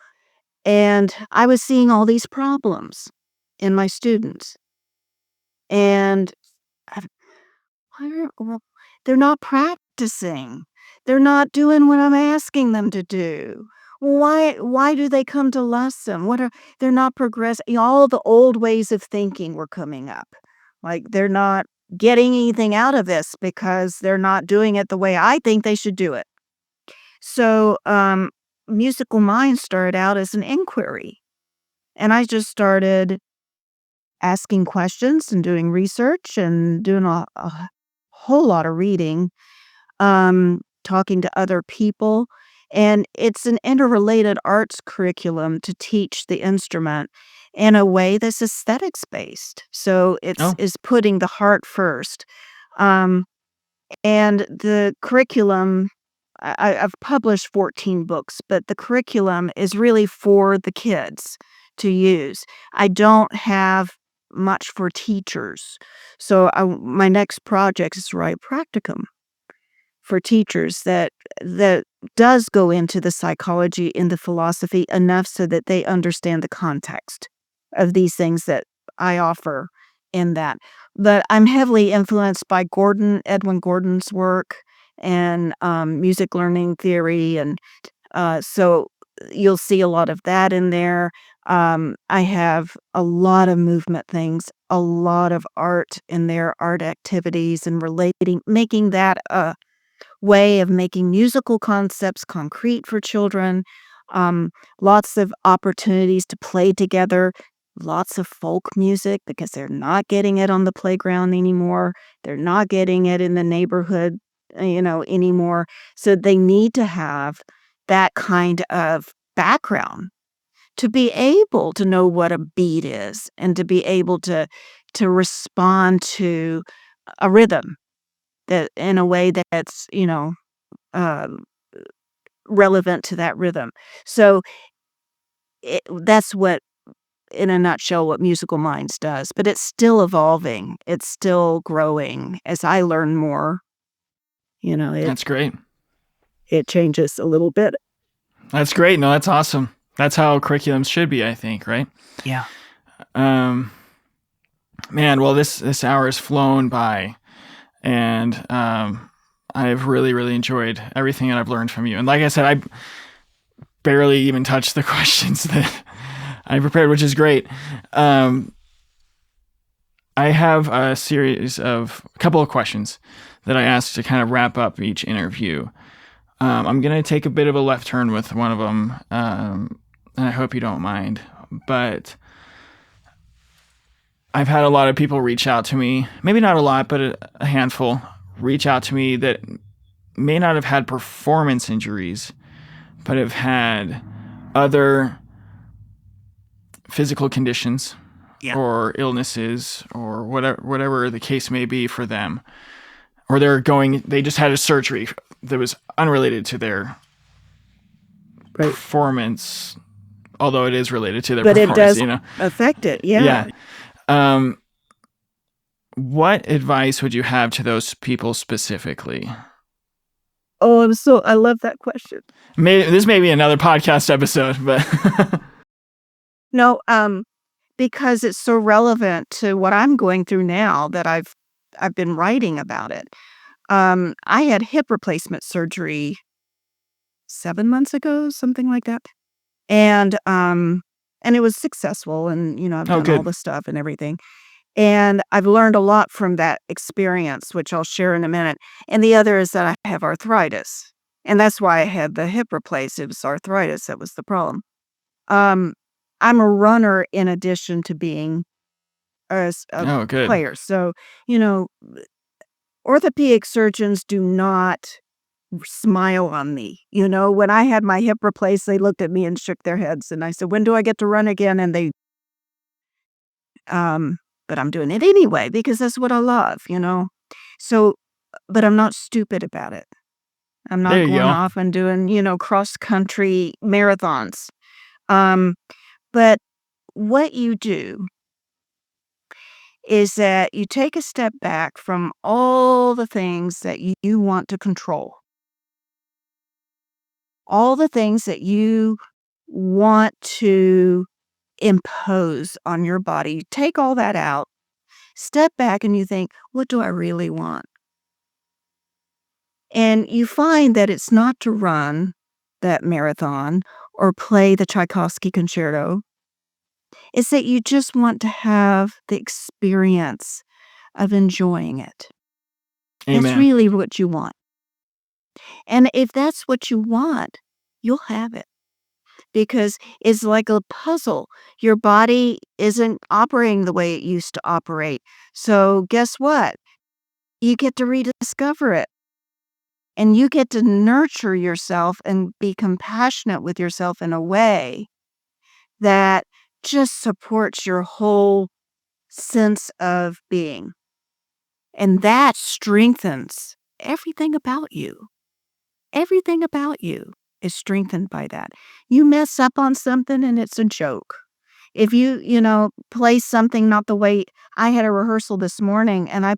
And I was seeing all these problems in my students. And I well, they're not practicing. They're not doing what I'm asking them to do. Why do they come to lesson? They're not progressing. All the old ways of thinking were coming up. Like they're not getting anything out of this because they're not doing it the way I think they should do it. So, Musical Minds started out as an inquiry, and I just started asking questions and doing research and doing a whole lot of reading, talking to other people, and it's an interrelated arts curriculum to teach the instrument in a way that's aesthetics based. So it's Oh. is putting the heart first. Um, and the curriculum, I've published 14 books, but the curriculum is really for the kids to use. I don't have much for teachers. So my next project is to write practicum for teachers that does go into the psychology and the philosophy enough so that they understand the context of these things that I offer in that. But I'm heavily influenced by Edwin Gordon's work and music learning theory, and so you'll see a lot of that in there. I have a lot of movement things, a lot of art in there, art activities, and making that a way of making musical concepts concrete for children. Um, Lots of opportunities to play together, lots of folk music because they're not getting it on the playground anymore. They're not getting it in the neighborhood, anymore. So they need to have that kind of background to be able to know what a beat is and to be able to respond to a rhythm that in a way that's, um, relevant to that rhythm. So that's what, in a nutshell, what Musical Minds does. But it's still evolving. It's still growing. As I learn more, it That's great. it changes a little bit. That's great. No, that's awesome. That's how curriculums should be, I think, right? Yeah. Man, well, this hour has flown by, and I've really, really enjoyed everything that I've learned from you. And like I said, I barely even touched the questions that I prepared, which is great. I have a couple of questions that I asked to kind of wrap up each interview. I'm going to take a bit of a left turn with one of them, and I hope you don't mind. But I've had a lot of people reach out to me, maybe not a lot, but a handful, reach out to me that may not have had performance injuries, but have had other physical conditions or illnesses or whatever the case may be for them. Or they just had a surgery that was unrelated to their performance, although it is related to their performance. But it does affect it, yeah. What advice would you have to those people specifically? Oh, I love that question. This may be another podcast episode, but No, because it's so relevant to what I'm going through now that I've been writing about it. I had hip replacement surgery 7 months ago, something like that. And it was successful, and I've done all the stuff and everything. And I've learned a lot from that experience, which I'll share in a minute. And the other is that I have arthritis. And that's why I had the hip replaced. It was arthritis that was the problem. I'm a runner in addition to being a good. player. So, orthopedic surgeons do not smile on me. When I had my hip replaced, they looked at me and shook their heads. And I said, "When do I get to run again?" And but I'm doing it anyway because that's what I love, So, but I'm not stupid about it. I'm not going off and doing, cross country marathons. But what you do is that you take a step back from all the things that you want to control, all the things that you want to impose on your body. Take all that out, step back, and you think, what do I really want? And you find that it's not to run that marathon or play the Tchaikovsky concerto. It's that you just want to have the experience of enjoying it. Amen. That's really what you want. And if that's what you want, you'll have it. Because it's like a puzzle. Your body isn't operating the way it used to operate. So guess what? You get to rediscover it. And you get to nurture yourself and be compassionate with yourself in a way that just supports your whole sense of being. And that strengthens everything about you. Everything about you is strengthened by that. You mess up on something and it's a joke. If you play something not the way I had a rehearsal this morning and I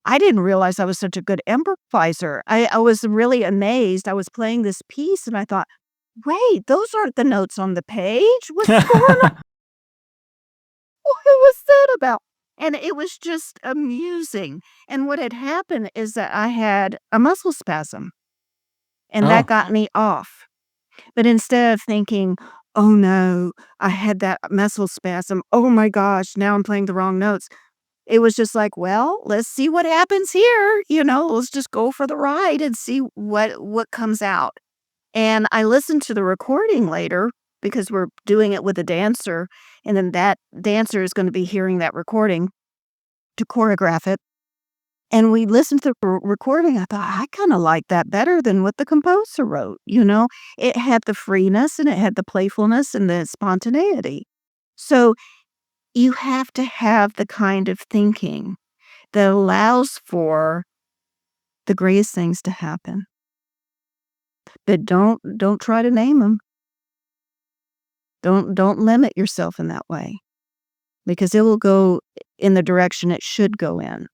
I didn't realize I was such a good improviser. I was really amazed. I was playing this piece and I thought, wait, those aren't the notes on the page. What's going on? What was that about? And it was just amusing. And what had happened is that I had a muscle spasm and that Oh, got me off. But instead of thinking, oh no, I had that muscle spasm. Oh my gosh, now I'm playing the wrong notes. It was just like, well, let's see what happens here. Let's just go for the ride and see what comes out. And I listened to the recording later because we're doing it with a dancer. And then that dancer is going to be hearing that recording to choreograph it. And we listened to the recording. I thought, I kind of like that better than what the composer wrote. It had the freeness and it had the playfulness and the spontaneity. So you have to have the kind of thinking that allows for the greatest things to happen. But don't try to name them. Don't limit yourself in that way because it will go in the direction it should go in,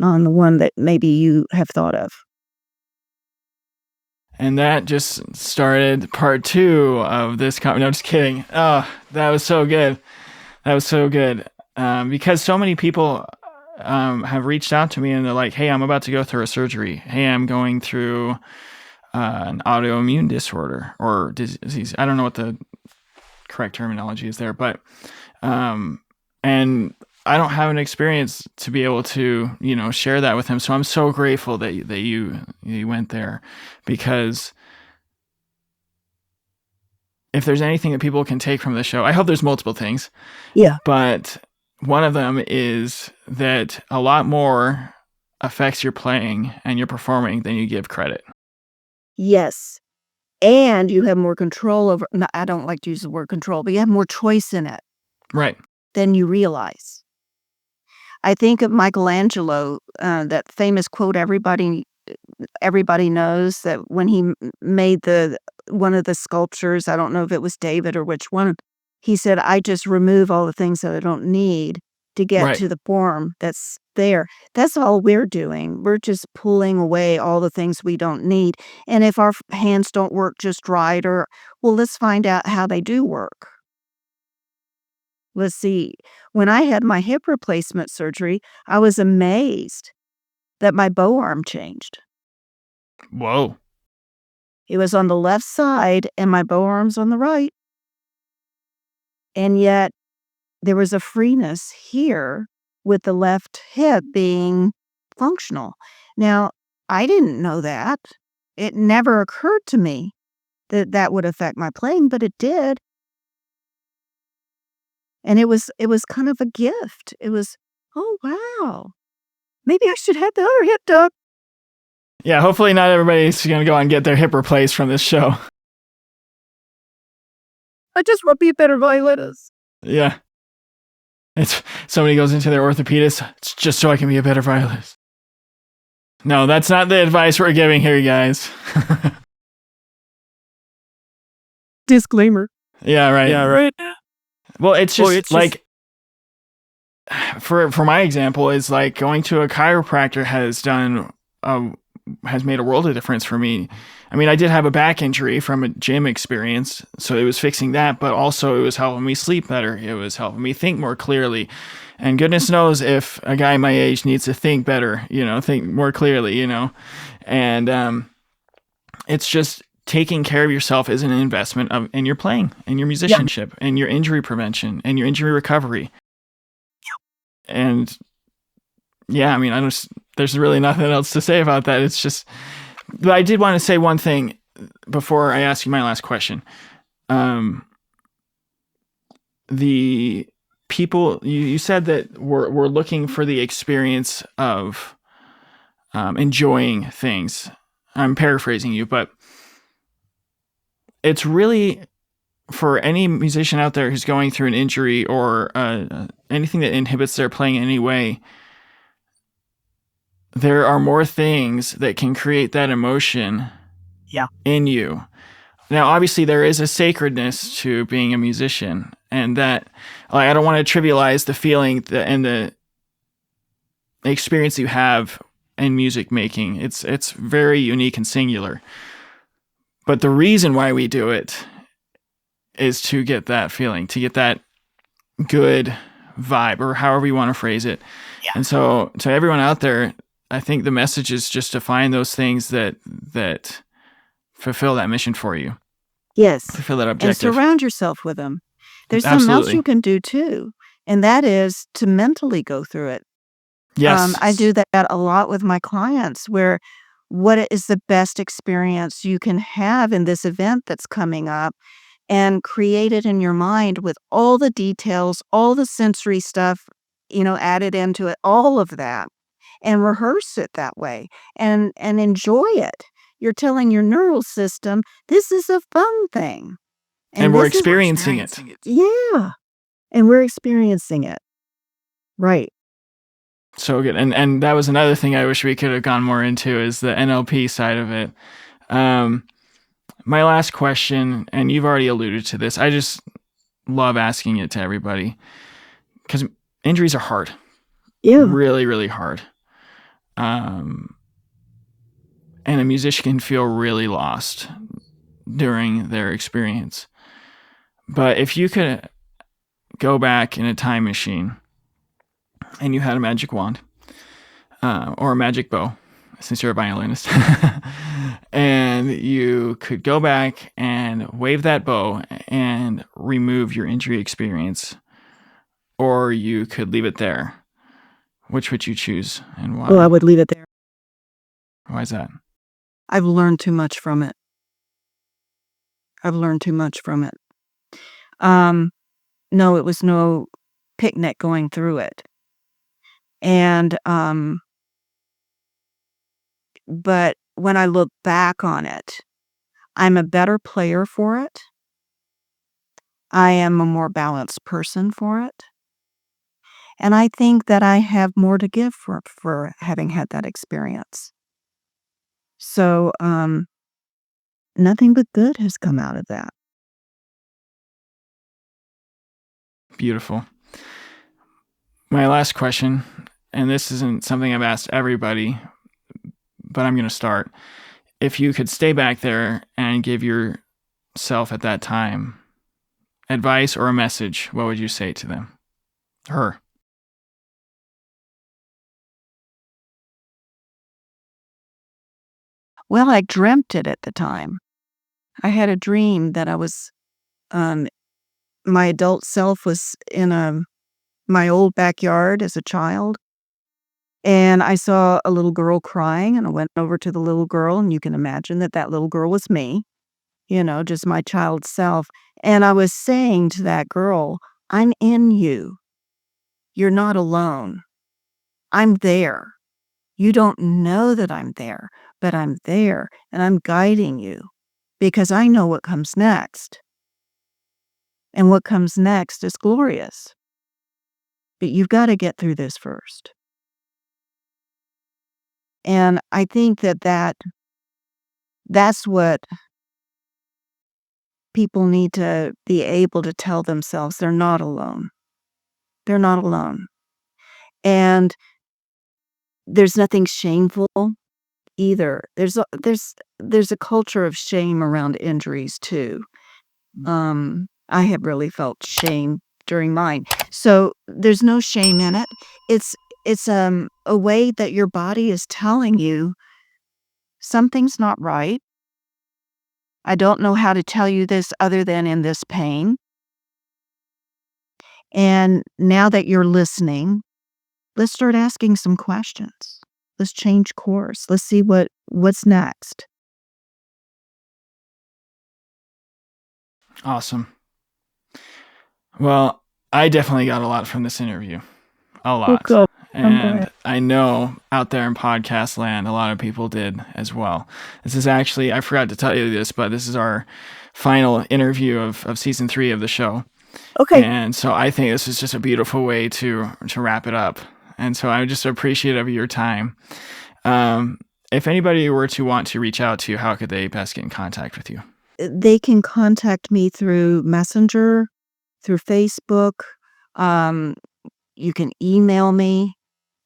not on the one that maybe you have thought of. and that just started part 2 of this. No, just kidding. Oh, that was so good. That was so good. Because so many people have reached out to me and they're like, hey, I'm about to go through a surgery. Hey, I'm going through an autoimmune disorder or disease. I don't know what the correct terminology is there, but and I don't have an experience to be able to, share that with him. So I'm so grateful that you went there, because if there's anything that people can take from the show, I hope there's multiple things. Yeah. But one of them is that a lot more affects your playing and your performing than you give credit. Yes. And you have more control over, no, I don't like to use the word control, but you have more choice in it Right. than you realize. I think of Michelangelo, that famous quote everybody knows, that when he made one of the sculptures, I don't know if it was David or which one, he said, I just remove all the things that I don't need to get Right. to the form that's there. That's all we're doing. We're just pulling away all the things we don't need. And if our hands don't work just right, well, let's find out how they do work. Let's see. When I had my hip replacement surgery, I was amazed that my bow arm changed. Whoa. It was on the left side and my bow arm's on the right. And yet there was a freeness here with the left hip being functional. Now, I didn't know that. It never occurred to me that that would affect my playing, but it did. And it was kind of a gift. It was, oh, wow. Maybe I should have the other hip done. Yeah, hopefully not everybody's going to go and get their hip replaced from this show. I just want to be a better violinist. Yeah. It's somebody goes into their orthopedist, it's just so I can be a better violinist. No, that's not the advice we're giving here, guys. Disclaimer. Yeah, right. Yeah, right. Well, it's just like, for my example, is like going to a chiropractor has made a world of difference for me. I mean, I did have a back injury from a gym experience, so it was fixing that, but also it was helping me sleep better. It was helping me think more clearly. And goodness knows if a guy my age needs to think better, think more clearly, And it's just taking care of yourself is an investment in your playing, in your musicianship, and your injury prevention, and your injury recovery. And yeah, I mean, there's really nothing else to say about that. It's just, but I did want to say one thing before I ask you my last question. The people, you said that we're looking for the experience of enjoying things. I'm paraphrasing you, but it's really, for any musician out there who's going through an injury or anything that inhibits their playing in any way, there are more things that can create that emotion in you. Now, obviously, there is a sacredness to being a musician, and that, like, I don't want to trivialize the feeling and experience you have in music making. It's very unique and singular. But the reason why we do it is to get that feeling, to get that good vibe, or however you want to phrase it. Yeah. And so to everyone out there, I think the message is just to find those things that fulfill that mission for you. Yes. Fulfill that And objective. surround yourself with them. There's something else Absolutely. you can do too, and that is to mentally go through it. Yes. I do that a lot with my clients, where what is the best experience you can have in this event that's coming up, and create it in your mind with all the details, all the sensory stuff, added into it, all of that, and rehearse it that way and enjoy it. You're telling your neural system, this is a fun thing. And we're this is experiencing it. Yeah. And we're experiencing it. Right. So good. And that was another thing I wish we could have gone more into, is the NLP side of it. My last question, and you've already alluded to this, I just love asking it to everybody, because injuries are hard. Yeah. Really, really hard. And a musician can feel really lost during their experience. But if you could go back in a time machine and you had a magic wand, or a magic bow, since you're a violinist, and you could go back and wave that bow and remove your injury experience, or you could leave it there, which would you choose, and why? Well, I would leave it there. Why is that? I've learned too much from it. No, it was no picnic going through it. And, but when I look back on it, I'm a better player for it. I am a more balanced person for it. And I think that I have more to give for having had that experience. So, nothing but good has come out of that. Beautiful. My last question, and this isn't something I've asked everybody, but I'm going to start. If you could stay back there and give yourself at that time advice or a message, what would you say to them? Her. Well, I dreamt it at the time. I had a dream that I was, my adult self was in my old backyard as a child, and I saw a little girl crying, and I went over to the little girl, and you can imagine that that little girl was me, just my child self, and I was saying to that girl, "I'm in you. You're not alone. I'm there. You don't know that I'm there, but I'm there, and I'm guiding you because I know what comes next. And what comes next is glorious. But you've got to get through this first." And I think that's what people need to be able to tell themselves. They're not alone. They're not alone. And there's nothing shameful either. There's a culture of shame around injuries too. I have really felt shame during mine. So there's no shame in it. It's a way that your body is telling you something's not right. I don't know how to tell you this other than in this pain. And now that you're listening, let's start asking some questions. Let's change course. Let's see what's next. Awesome. Well, I definitely got a lot from this interview. A lot. Cool. And I know out there in podcast land, a lot of people did as well. This is actually, I forgot to tell you this, but this is our final interview of season 3 of the show. Okay. And so I think this is just a beautiful way to wrap it up. And so I'm just appreciative of your time. If anybody were to want to reach out to you, how could they best get in contact with you? They can contact me through Messenger, through Facebook. You can email me.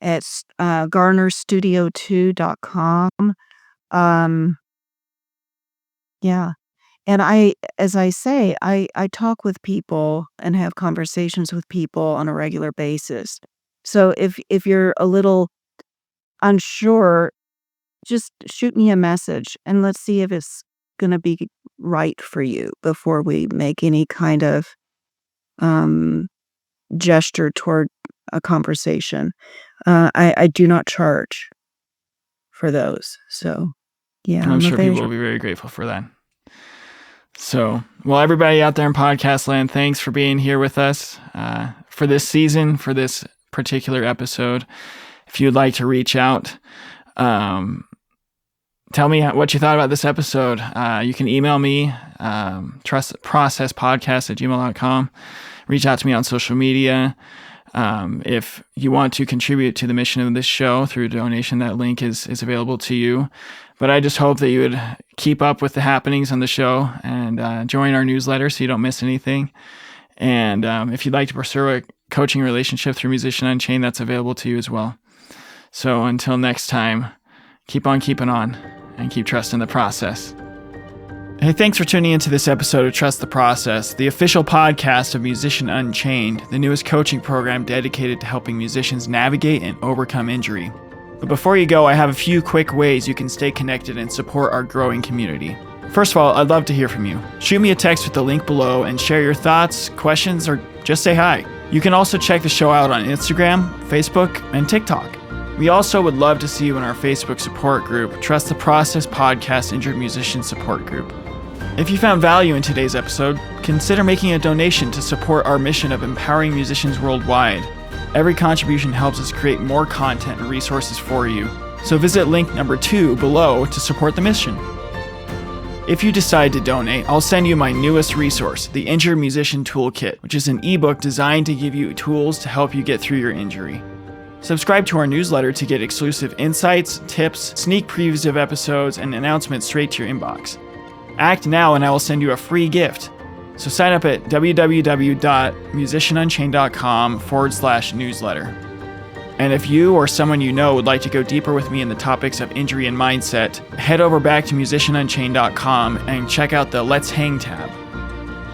at garnerstudio2.com. Yeah. And as I say, I talk with people and have conversations with people on a regular basis. So if you're a little unsure, just shoot me a message and let's see if it's going to be right for you before we make any kind of um, gesture toward a conversation. I do not charge for those. So, yeah, I'm I'm sure people will available. be very grateful for that. So, well, everybody out there in podcast land, thanks for being here with us for this season, for this particular episode. If you'd like to reach out, tell me what you thought about this episode. You can email me, trustprocesspodcast@gmail.com. Reach out to me on social media. If you want to contribute to the mission of this show through donation, that link is available to you. But I just hope that you would keep up with the happenings on the show and join our newsletter so you don't miss anything. And if you'd like to pursue a coaching relationship through Musician Unchained, that's available to you as well. So until next time, keep on keeping on and keep trusting the process. Hey, thanks for tuning into this episode of Trust the Process, the official podcast of Musician Unchained, the newest coaching program dedicated to helping musicians navigate and overcome injury. But before you go, I have a few quick ways you can stay connected and support our growing community. First of all, I'd love to hear from you. Shoot me a text with the link below and share your thoughts, questions, or just say hi. You can also check the show out on Instagram, Facebook, and TikTok. We also would love to see you in our Facebook support group, Trust the Process Podcast Injured Musician Support Group. If you found value in today's episode, consider making a donation to support our mission of empowering musicians worldwide. Every contribution helps us create more content and resources for you, so visit link number 2 below to support the mission. If you decide to donate, I'll send you my newest resource, the Injured Musician Toolkit, which is an ebook designed to give you tools to help you get through your injury. Subscribe to our newsletter to get exclusive insights, tips, sneak previews of episodes, and announcements straight to your inbox. Act now and I will send you a free gift. So sign up at www.musicianunchained.com/newsletter. And if you or someone you know would like to go deeper with me in the topics of injury and mindset, head over back to musicianunchained.com and check out the Let's Hang tab.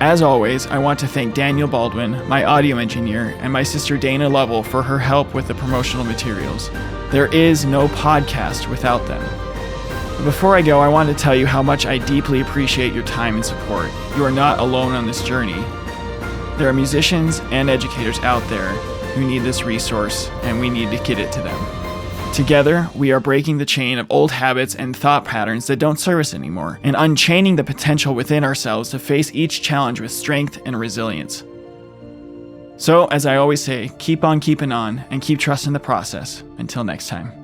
As always, I want to thank Daniel Baldwin, my audio engineer, and my sister Dana Lovell for her help with the promotional materials. There is no podcast without them. Before I go, I want to tell you how much I deeply appreciate your time and support. You are not alone on this journey. There are musicians and educators out there who need this resource, and we need to get it to them. Together, we are breaking the chain of old habits and thought patterns that don't serve us anymore, and unchaining the potential within ourselves to face each challenge with strength and resilience. So, as I always say, keep on keeping on and keep trusting the process. Until next time.